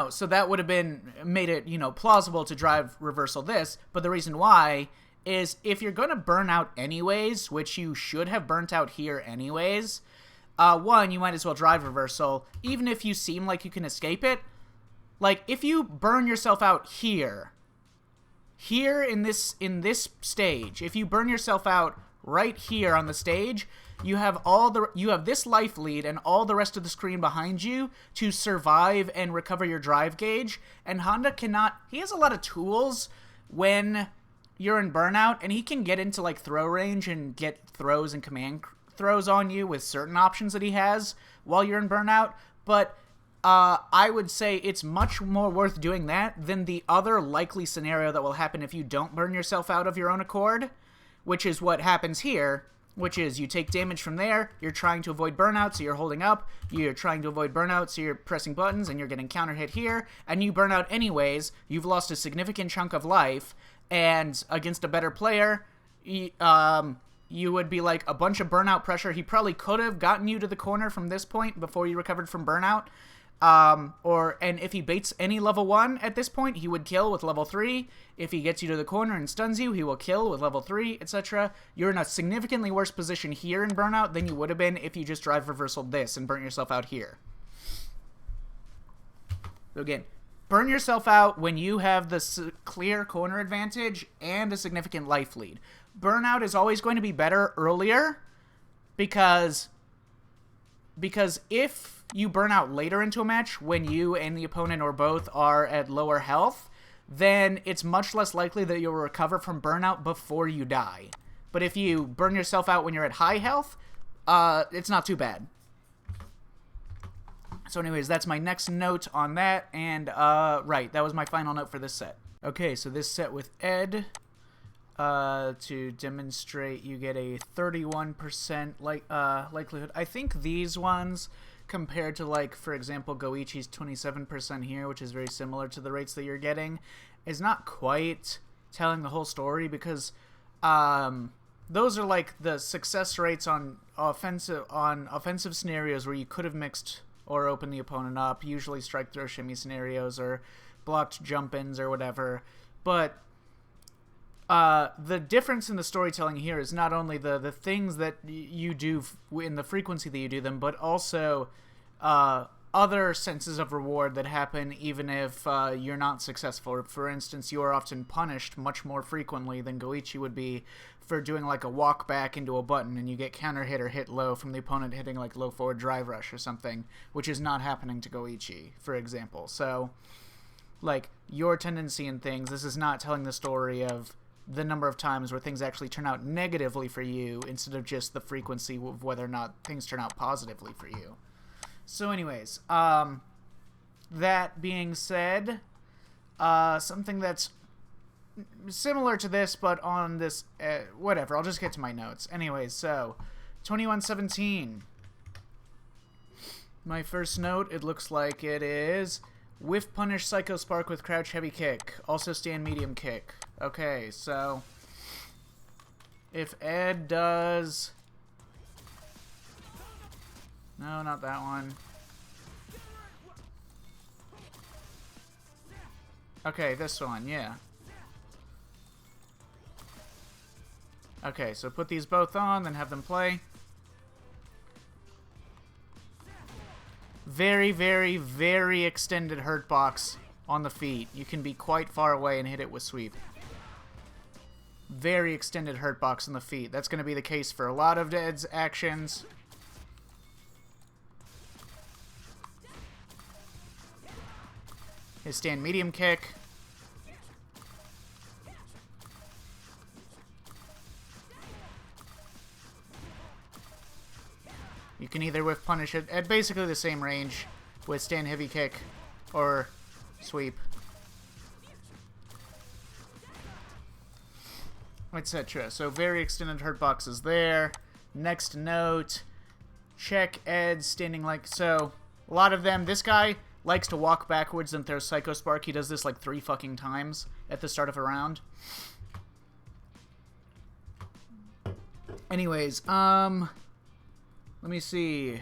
so that would have made it, plausible to drive reversal this, but the reason why is if you're going to burn out anyways, which you should have burnt out here anyways, one, you might as well drive reversal, even if you seem like you can escape it. Like, if you burn yourself out here in this stage, if you burn yourself out right here on the stage, you have this life lead and all the rest of the screen behind you to survive and recover your drive gauge. And Honda cannot. He has a lot of tools when you're in burnout, and he can get into, like, throw range and get throws and command throws on you with certain options that he has while you're in burnout. But I would say it's much more worth doing that than the other likely scenario that will happen if you don't burn yourself out of your own accord, which is what happens here, which is you take damage from there, you're trying to avoid burnout, so you're holding up, you're trying to avoid burnout, so you're pressing buttons, and you're getting counter hit here, and you burn out anyways, you've lost a significant chunk of life, and against a better player, you would be like a bunch of burnout pressure. He probably could have gotten you to the corner from this point before you recovered from burnout. And if he baits any level 1 at this point, he would kill with level 3. If he gets you to the corner and stuns you, he will kill with level 3, etc. You're in a significantly worse position here in burnout than you would have been if you just drive reversaled this and burnt yourself out here. So again, burn yourself out when you have the clear corner advantage and a significant life lead. Burnout is always going to be better earlier because if you burn out later into a match when you and the opponent or both are at lower health, then it's much less likely that you'll recover from burnout before you die. But if you burn yourself out when you're at high health, it's not too bad. So anyways, that's my next note on that, and right, that was my final note for this set. Okay, so this set with Ed, to demonstrate, you get a 31% likelihood. I think these ones, compared to, like, for example, Goichi's 27% here, which is very similar to the rates that you're getting, is not quite telling the whole story, because those are like the success rates on offensive scenarios where you could have mixed or opened the opponent up, usually strike throw shimmy scenarios or blocked jump-ins or whatever. But the difference in the storytelling here is not only the things that you do in the frequency that you do them, but also other senses of reward that happen even if you're not successful. For instance, you are often punished much more frequently than Goichi would be for doing like a walk back into a button, and you get counter hit or hit low from the opponent hitting like low forward drive rush or something, which is not happening to Goichi, for example. So, like, your tendency in things, this is not telling the story of the number of times where things actually turn out negatively for you instead of just the frequency of whether or not things turn out positively for you. So anyways, that being said, something that's similar to this, but on this, whatever, I'll just get to my notes. Anyways, so, 2117. My first note, it looks like it is whiff punish Psycho Spark with crouch heavy kick, also stand medium kick. Okay, so, if Ed does... No, not that one. Okay, this one, yeah. Okay, so put these both on, then have them play. Very, very, very extended hurt box on the feet. You can be quite far away and hit it with sweep. Very extended hurt box on the feet. That's going to be the case for a lot of Ed's actions. His stand medium kick. You can either whiff punish it at basically the same range with stand heavy kick or sweep, etc. So very extended hurt boxes there. Next note, check Ed's standing like so. A lot of them, this guy likes to walk backwards and throw Psycho Spark. He does this like 3 fucking times at the start of a round. Anyways, let me see.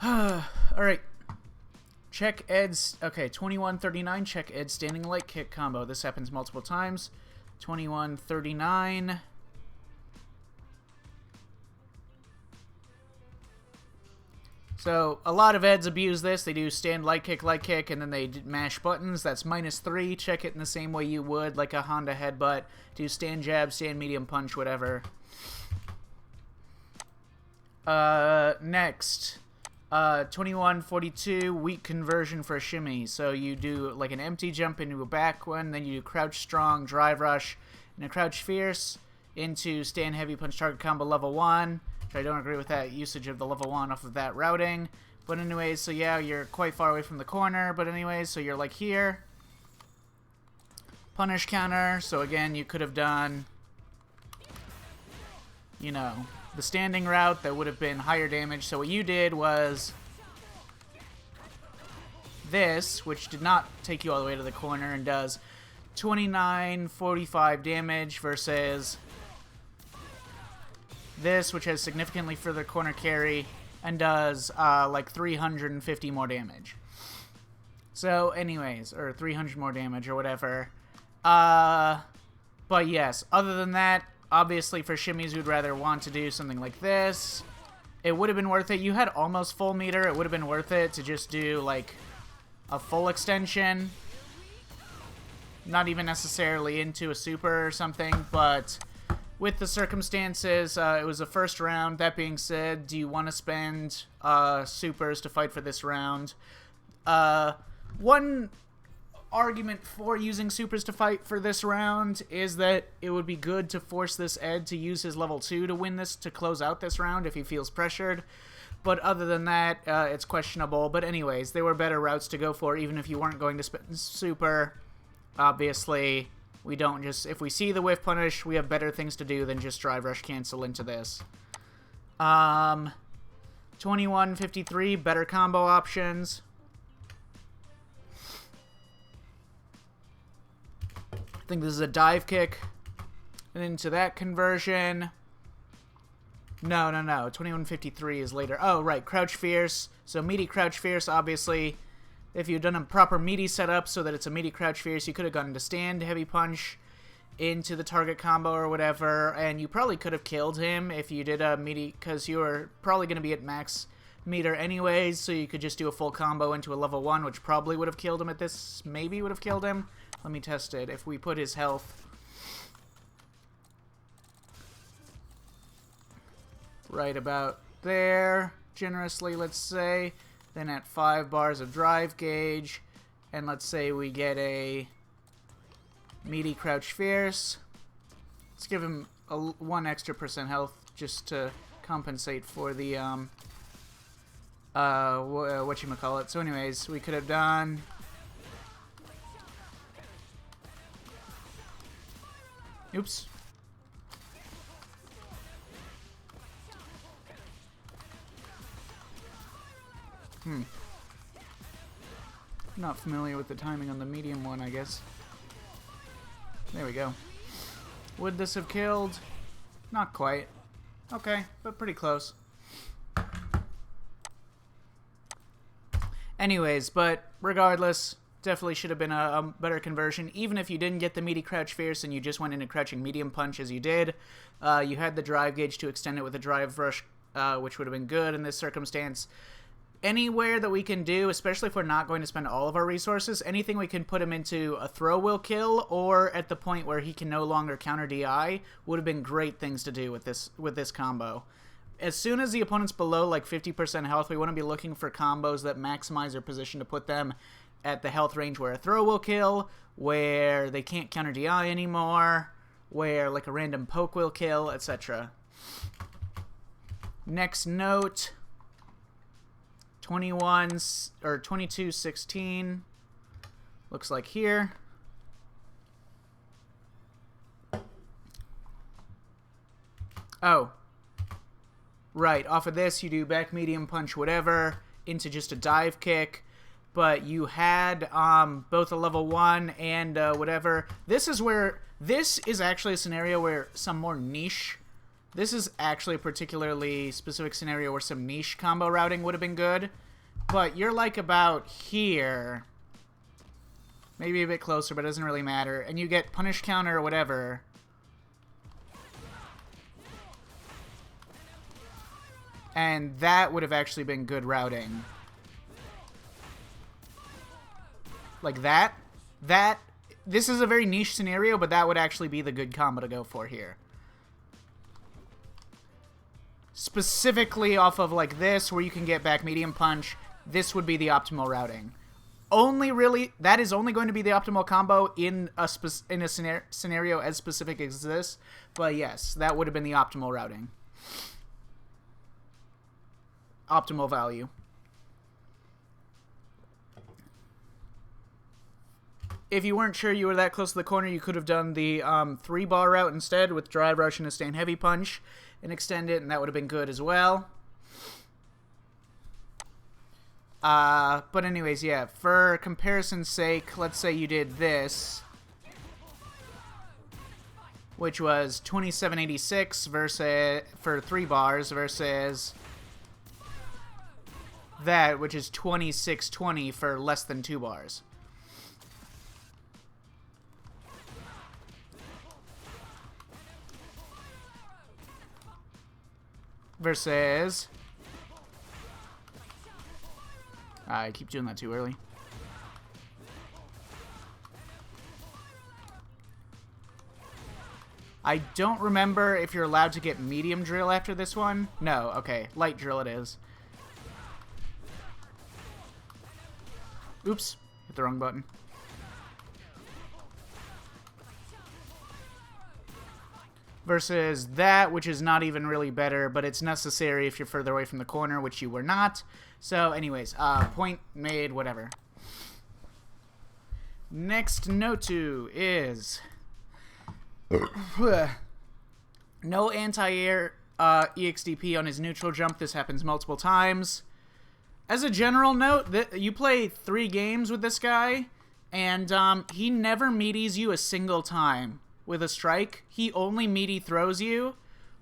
Alright. Check Ed's... Okay, 21-39. Check Ed's standing light kick combo. This happens multiple times. 21-39. So, a lot of Eds abuse this. They do stand light kick, and then they mash buttons. That's -3. Check it in the same way you would, like a Honda headbutt. Do stand jab, stand medium punch, whatever. Next. 21-42, weak conversion for a shimmy. So you do like an empty jump into a back one, then you do crouch strong, drive rush, and a crouch fierce into stand heavy punch target combo level 1. I don't agree with that usage of the level 1 off of that routing. But anyways, so yeah, you're quite far away from the corner. But anyways, so you're like here. Punish counter. So again, you could have done, you know, the standing route that would have been higher damage. So what you did was this, which did not take you all the way to the corner and does 29-45 damage versus this, which has significantly further corner carry and does like 350 more damage. So anyways, or 300 more damage or whatever. But yes, other than that, obviously for shimmies we'd rather want to do something like this. It would have been worth it. You had almost full meter. It would have been worth it to just do like a full extension. Not even necessarily into a super or something, but with the circumstances, it was the first round. That being said, do you want to spend supers to fight for this round? One argument for using supers to fight for this round is that it would be good to force this Ed to use his level 2 to win this, to close out this round if he feels pressured. But other than that, it's questionable. But anyways, there were better routes to go for, even if you weren't going to spend super. Obviously, we don't just... If we see the whiff punish, we have better things to do than just drive rush cancel into this. 21-53, better combo options. I think this is a dive kick. And into that conversion. No. 21-53 is later. Oh, right. Crouch fierce. So meaty crouch fierce, obviously. If you'd done a proper meaty setup so that it's a meaty crouch fierce, you could have gone into stand heavy punch into the target combo or whatever. And you probably could have killed him if you did a meaty, because you were probably going to be at max meter anyways. So you could just do a full combo into a level 1, which probably would have killed him at this. Maybe would have killed him. Let me test it. If we put his health right about there, generously, let's say, then at 5 bars of drive gauge, and let's say we get a meaty crouch fierce. Let's give him a 1 extra % health just to compensate for the whatchamacallit. So anyways, we could have done oops. Not familiar with the timing on the medium one, I guess. There we go. Would this have killed? Not quite. Okay, but pretty close. Anyways, but regardless, Definitely should have been a better conversion. Even if you didn't get the meaty crouch fierce and you just went into crouching medium punch as you did, you had the drive gauge to extend it with a drive rush, which would have been good in this circumstance. Anywhere that we can do, especially if we're not going to spend all of our resources, anything we can put him into a throw will kill, or at the point where he can no longer counter DI, would have been great things to do with this combo. As soon as the opponent's below like 50% health, we want to be looking for combos that maximize their position to put them at the health range where a throw will kill, where they can't counter DI anymore, where like a random poke will kill, etc. Next note, 22-16 looks like here. Oh, right, off of this you do back medium punch whatever into just a dive kick. But you had both a level 1 and whatever. This is actually a scenario where some more niche. This is actually a particularly specific scenario where some niche combo routing would have been good. But you're like about here. Maybe a bit closer, but it doesn't really matter. And you get punish counter or whatever. And that would have actually been good routing. Like that. This is a very niche scenario, but that would actually be the good combo to go for here. Specifically off of like this, where you can get back medium punch, this would be the optimal routing. That is only going to be the optimal combo in a scenario as specific as this. But yes, that would have been the optimal routing. Optimal value. If you weren't sure you were that close to the corner, you could have done the 3-bar route instead with drive rush and a stand heavy punch and extend it, and that would have been good as well. But anyways, yeah, for comparison's sake, let's say you did this, which was 2786 versus for 3 bars versus that, which is 2620 for less than 2 bars. Versus... I keep doing that too early. I don't remember if you're allowed to get medium drill after this one. No, okay. Light drill it is. Oops. Hit the wrong button. Versus that, which is not even really better, but it's necessary if you're further away from the corner, which you were not. So, anyways, point made, whatever. Next note to is... no anti-air EXDP on his neutral jump. This happens multiple times. As a general note, you play 3 games with this guy, and he never meaties you a single time with a strike. He only meaty throws you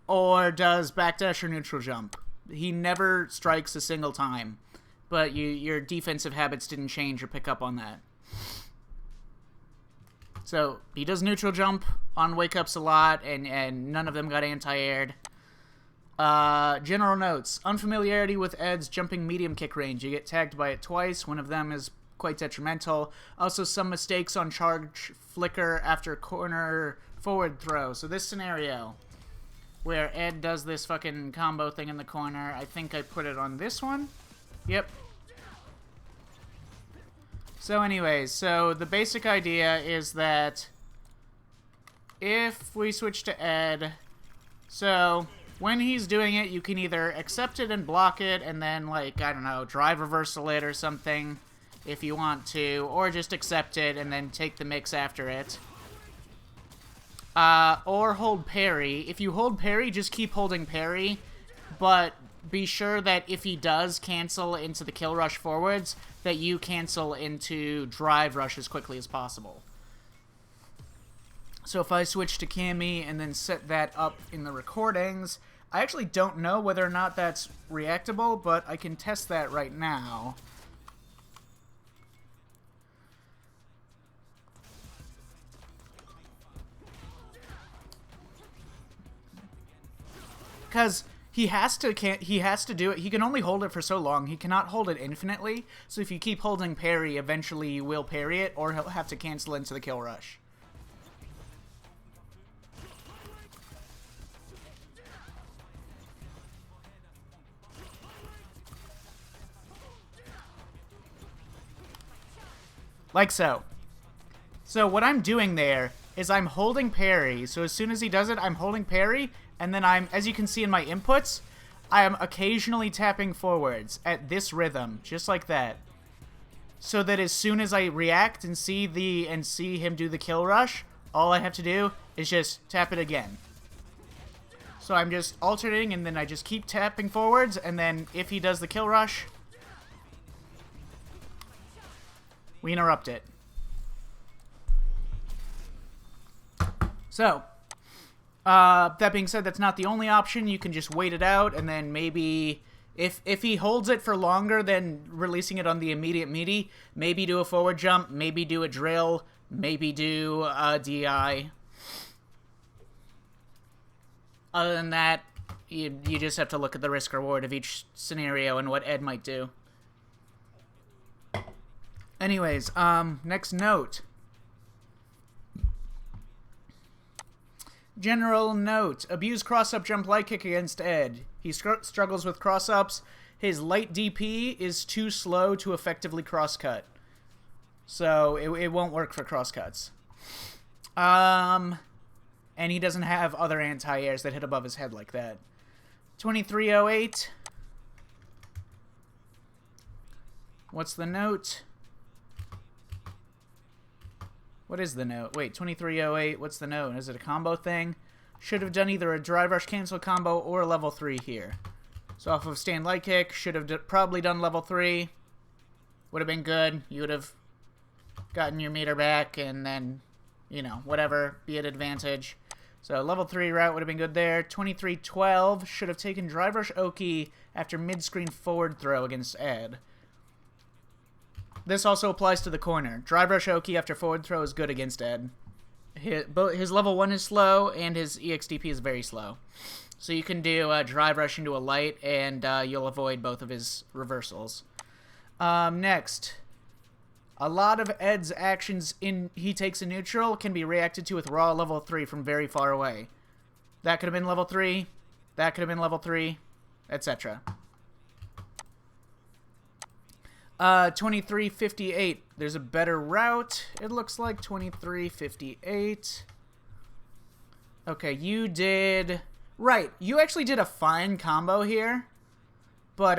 or does backdash or neutral jump. He never strikes a single time. But your defensive habits didn't change or pick up on that. So, he does neutral jump on wake-ups a lot, and none of them got anti-aired. General notes. Unfamiliarity with Ed's jumping medium kick range. You get tagged by it twice. One of them is quite detrimental. Also, some mistakes on charge flicker after corner forward throw. So this scenario, where Ed does this fucking combo thing in the corner, I think I put it on this one. Yep. So anyways, so the basic idea is that if we switch to Ed, so when he's doing it, you can either accept it and block it and then, like, I don't know, drive reversal it or something if you want to, or just accept it and then take the mix after it. Or hold parry. If you hold parry, just keep holding parry, but be sure that if he does cancel into the kill rush forwards, that you cancel into drive rush as quickly as possible. So if I switch to Cammy and then set that up in the recordings, I actually don't know whether or not that's reactable, but I can test that right now. Because he has to do it. He can only hold it for so long. He cannot hold it infinitely. So if you keep holding parry, eventually you will parry it, or he'll have to cancel into the kill rush. Like so. So what I'm doing there is I'm holding parry. So as soon as he does it, I'm holding parry, and then as you can see in my inputs, I am occasionally tapping forwards at this rhythm, just like that. So that as soon as I react and see him do the kill rush, all I have to do is just tap it again. So I'm just alternating, and then I just keep tapping forwards, and then if he does the kill rush, we interrupt it. So, that being said, that's not the only option. You can just wait it out, and then maybe if he holds it for longer than releasing it on the immediate meaty, maybe do a forward jump, maybe do a drill, maybe do a DI. Other than that, you just have to look at the risk reward of each scenario and what Ed might do. Anyways, next note. General note. Abuse cross-up jump light kick against Ed. He struggles with cross-ups. His light DP is too slow to effectively cross-cut. So, it won't work for cross-cuts. And he doesn't have other anti-airs that hit above his head like that. 2308. What's the note? What is the note? Wait, 2308, what's the note? Is it a combo thing? Should have done either a drive rush cancel combo or a level 3 here. So off of stand light kick, should have probably done level 3. Would have been good. You would have gotten your meter back and then, you know, whatever, be at advantage. So level 3 route would have been good there. 2312 should have taken drive rush Oki after mid-screen forward throw against Ed. This also applies to the corner. Drive rush Oki after forward throw is good against Ed. His level 1 is slow, and his EXDP is very slow. So you can do a drive rush into a light, and you'll avoid both of his reversals. Next. A lot of Ed's actions he takes a neutral can be reacted to with raw level 3 from very far away. That could have been level 3. That could have been level 3, etc. 2358. There's a better route. It looks like 2358. Okay, you did... Right, you actually did a fine combo here. But,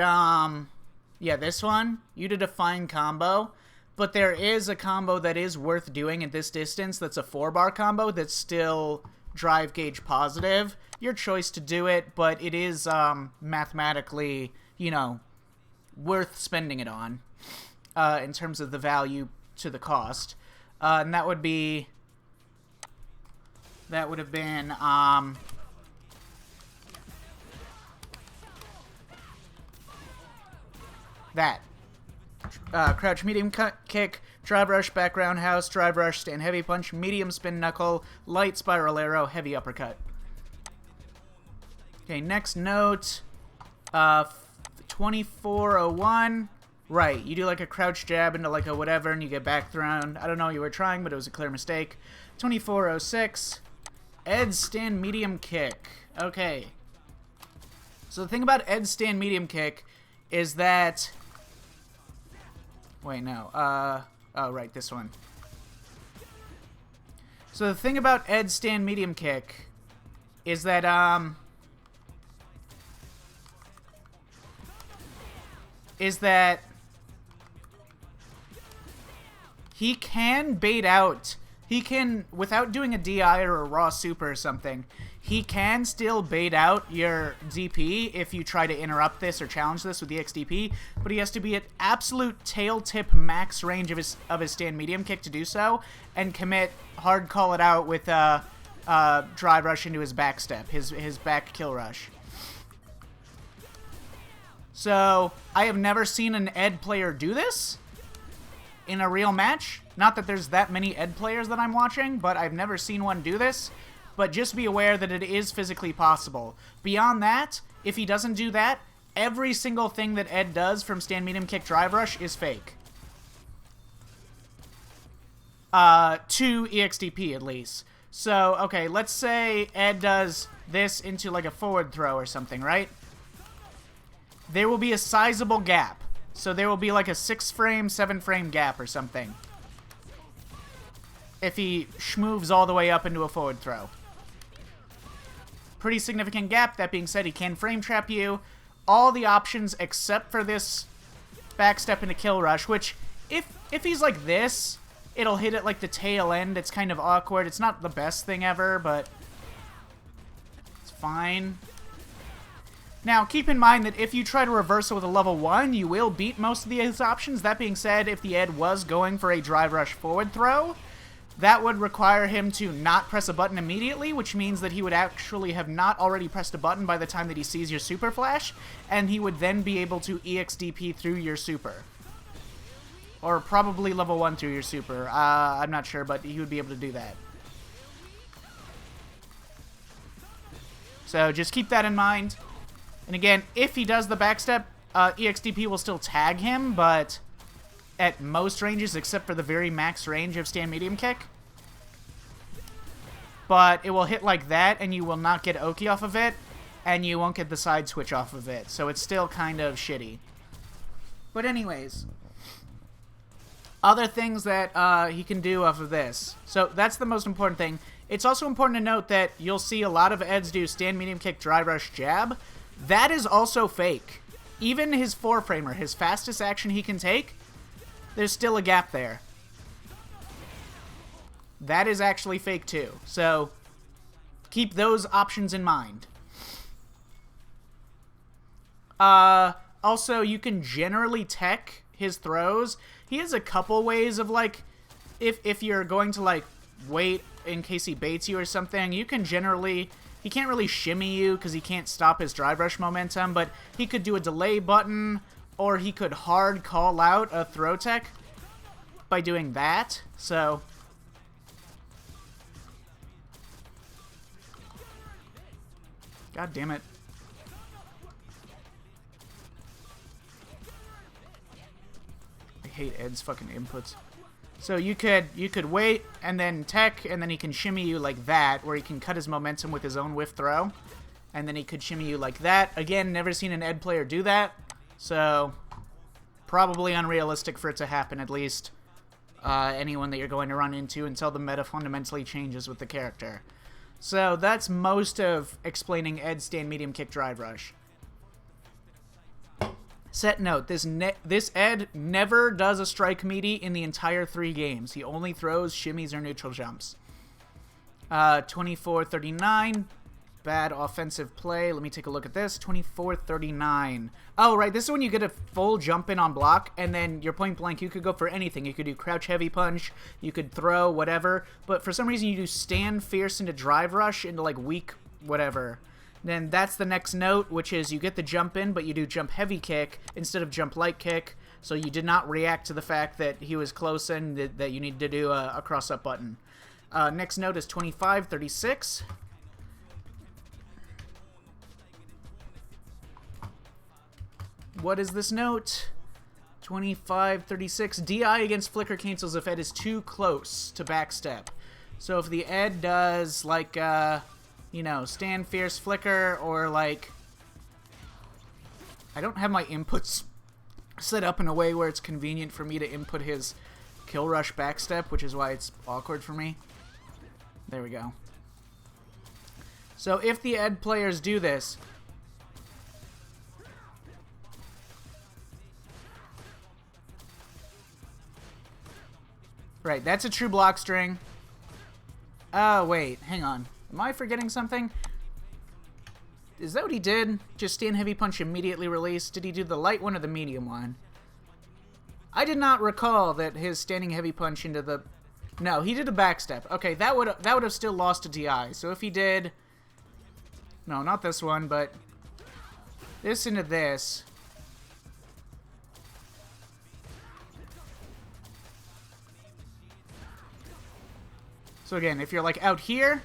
yeah, this one. You did a fine combo. But there is a combo that is worth doing at this distance that's a 4-bar combo that's still drive gauge positive. Your choice to do it, but it is, mathematically, you know, worth spending it on. In terms of the value to the cost. And that would have been, that. Crouch medium kick, drive rush, back roundhouse, drive rush, stand heavy punch, medium spin knuckle, light spiral arrow, heavy uppercut. Okay, next note. 2401. Right, you do like a crouch jab into like a whatever and you get back thrown. I don't know what you were trying, but it was a clear mistake. 2406. Ed's stand medium kick. Okay. So the thing about Ed's stand medium kick is that... Wait, no. Oh, right, this one. So the thing about Ed's stand medium kick is that, he can bait out. He can, without doing a DI or a raw super or something, he can still bait out your DP if you try to interrupt this or challenge this with the XDP, but he has to be at absolute tail tip max range of his stand medium kick to do so, and commit hard call it out with drive rush into his back step, his back kill rush. So, I have never seen an Ed player do this in a real match. Not that there's that many Ed players that I'm watching, but I've never seen one do this. but just be aware that it is physically possible. Beyond that, if he doesn't do that, every single thing that Ed does from stand medium kick drive rush is fake. To EXDP at least. So, okay, let's say Ed does this into like a forward throw or something, right? There will be a sizable gap. So there will be like a 6-frame, 7-frame gap or something. If he schmoves all the way up into a forward throw. Pretty significant gap. That being said, he can frame trap you. All the options except for this backstep into kill rush, which if he's like this, it'll hit at like the tail end. It's kind of awkward. It's not the best thing ever, but it's fine. Now, keep in mind that if you try to reversal with a level 1, you will beat most of these options. That being said, if the Ed was going for a drive rush forward throw, that would require him to not press a button immediately, which means that he would actually have not already pressed a button by the time that he sees your super flash, and he would then be able to EXDP through your super. Or probably level 1 through your super. I'm not sure, but he would be able to do that. So just keep that in mind. And again, if he does the backstep, EXDP will still tag him, but at most ranges, except for the very max range of stand medium kick. But it will hit like that, and you will not get Oki off of it, and you won't get the side switch off of it. So it's still kind of shitty. But anyways, other things that he can do off of this. So that's the most important thing. It's also important to note that you'll see a lot of Eds do stand medium kick, drive rush, jab. That is also fake. Even his 4-framer, his fastest action he can take, there's still a gap there. That is actually fake too. So keep those options in mind. Also, you can generally tech his throws. He has a couple ways of like, if you're going to like wait in case he baits you or something, you can generally... He can't really shimmy you because he can't stop his drive rush momentum, but he could do a delay button, or he could hard call out a throw tech by doing that. So God damn it. I hate Ed's fucking inputs. So you could wait and then tech, and then he can shimmy you like that, where he can cut his momentum with his own whiff throw. And then he could shimmy you like that. Again, never seen an Ed player do that. So probably unrealistic for it to happen, at least anyone that you're going to run into until the meta fundamentally changes with the character. So that's most of explaining Ed's stand medium kick drive rush. Set note, this Ed never does a strike meaty in the entire 3 games. He only throws shimmies or neutral jumps. 24-39. Bad offensive play. Let me take a look at this. 24-39. Oh, right. This is when you get a full jump in on block, and then you're point blank. You could go for anything. You could do crouch heavy punch. You could throw, whatever. But for some reason, you do stand fierce into drive rush into like weak whatever. Then that's the next note, which is you get the jump in, but you do jump heavy kick instead of jump light kick. So you did not react to the fact that he was close and that you need to do a cross-up button. Next note is 25-36. What is this note? 25-36. DI against flicker cancels if Ed is too close to backstep. So if the Ed does like... you know, stand fierce flicker, or like, I don't have my inputs set up in a way where it's convenient for me to input his kill rush backstep, which is why it's awkward for me. There we go. So if the Ed players do this, right, that's a true block string. Oh, wait, hang on. Am I forgetting something? Is that what he did? Just stand heavy punch immediately release? Did he do the light one or the medium one? I did not recall that his standing heavy punch into the... No, he did a backstep. Okay, that would have still lost to DI. So if he did... No, not this one, but... this into this... So again, if you're like out here...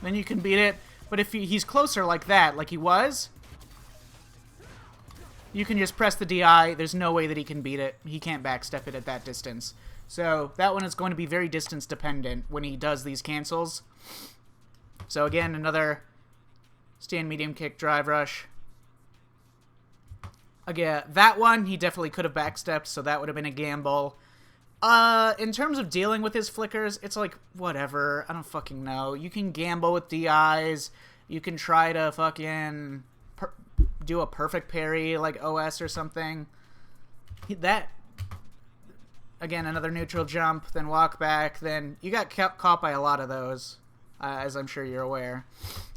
then you can beat it. But if he's closer like that, like he was, you can just press the DI. There's no way that he can beat it. He can't backstep it at that distance. So that one is going to be very distance dependent when he does these cancels. So again, another stand medium kick, drive rush. Again, that one he definitely could have backstepped, so that would have been a gamble. In terms of dealing with his flickers, it's like, whatever. I don't fucking know. You can gamble with DIs. You can try to fucking do a perfect parry like OS or something. That, again, another neutral jump, then walk back, then you got caught by a lot of those, as I'm sure you're aware.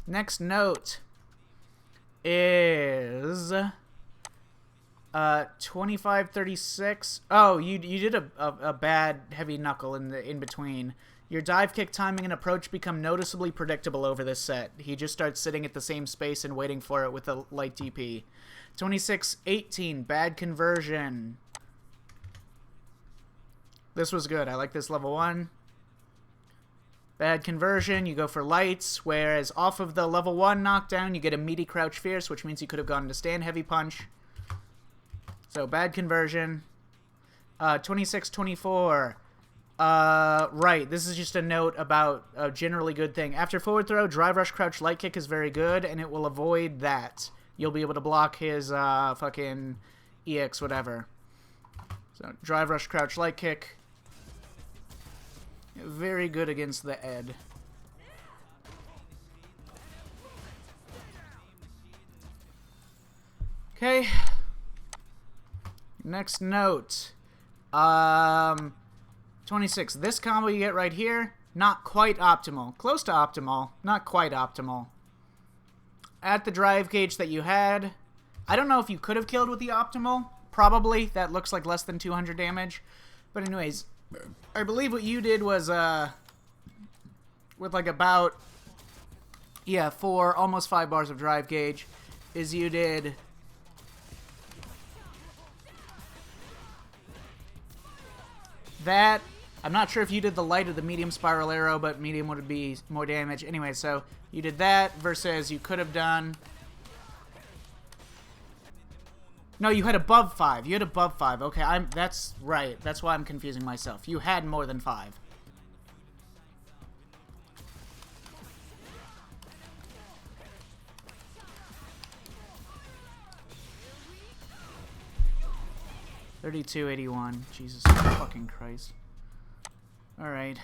Next note is 25-36. Oh, you did a bad heavy knuckle in between. Your dive kick timing and approach become noticeably predictable over this set. He just starts sitting at the same space and waiting for it with a light DP. 26-18, bad conversion. This was good. I like this level 1. Bad conversion, you go for lights, whereas off of the level 1 knockdown, you get a meaty crouch fierce, which means you could have gone to stand heavy punch. So, bad conversion. 26-24. Right, this is just a note about a generally good thing. After forward throw, drive rush crouch light kick is very good, and it will avoid that. You'll be able to block his fucking EX whatever. So, drive rush crouch light kick. Very good against the Ed. Okay. Next note. 26. This combo you get right here, not quite optimal. Close to optimal, not quite optimal. At the drive gauge that you had, I don't know if you could have killed with the optimal. Probably. That looks like less than 200 damage. But anyways, I believe what you did was, with like about, yeah, 4, almost 5 bars of drive gauge, is you did that. I'm not sure if you did the light or the medium spiral arrow, but medium would be more damage. Anyway, so you did that versus you could have done... No, you had above 5. You had above 5. Okay, that's right. That's why I'm confusing myself. You had more than 5. $32.81. Jesus fucking Christ. Alright.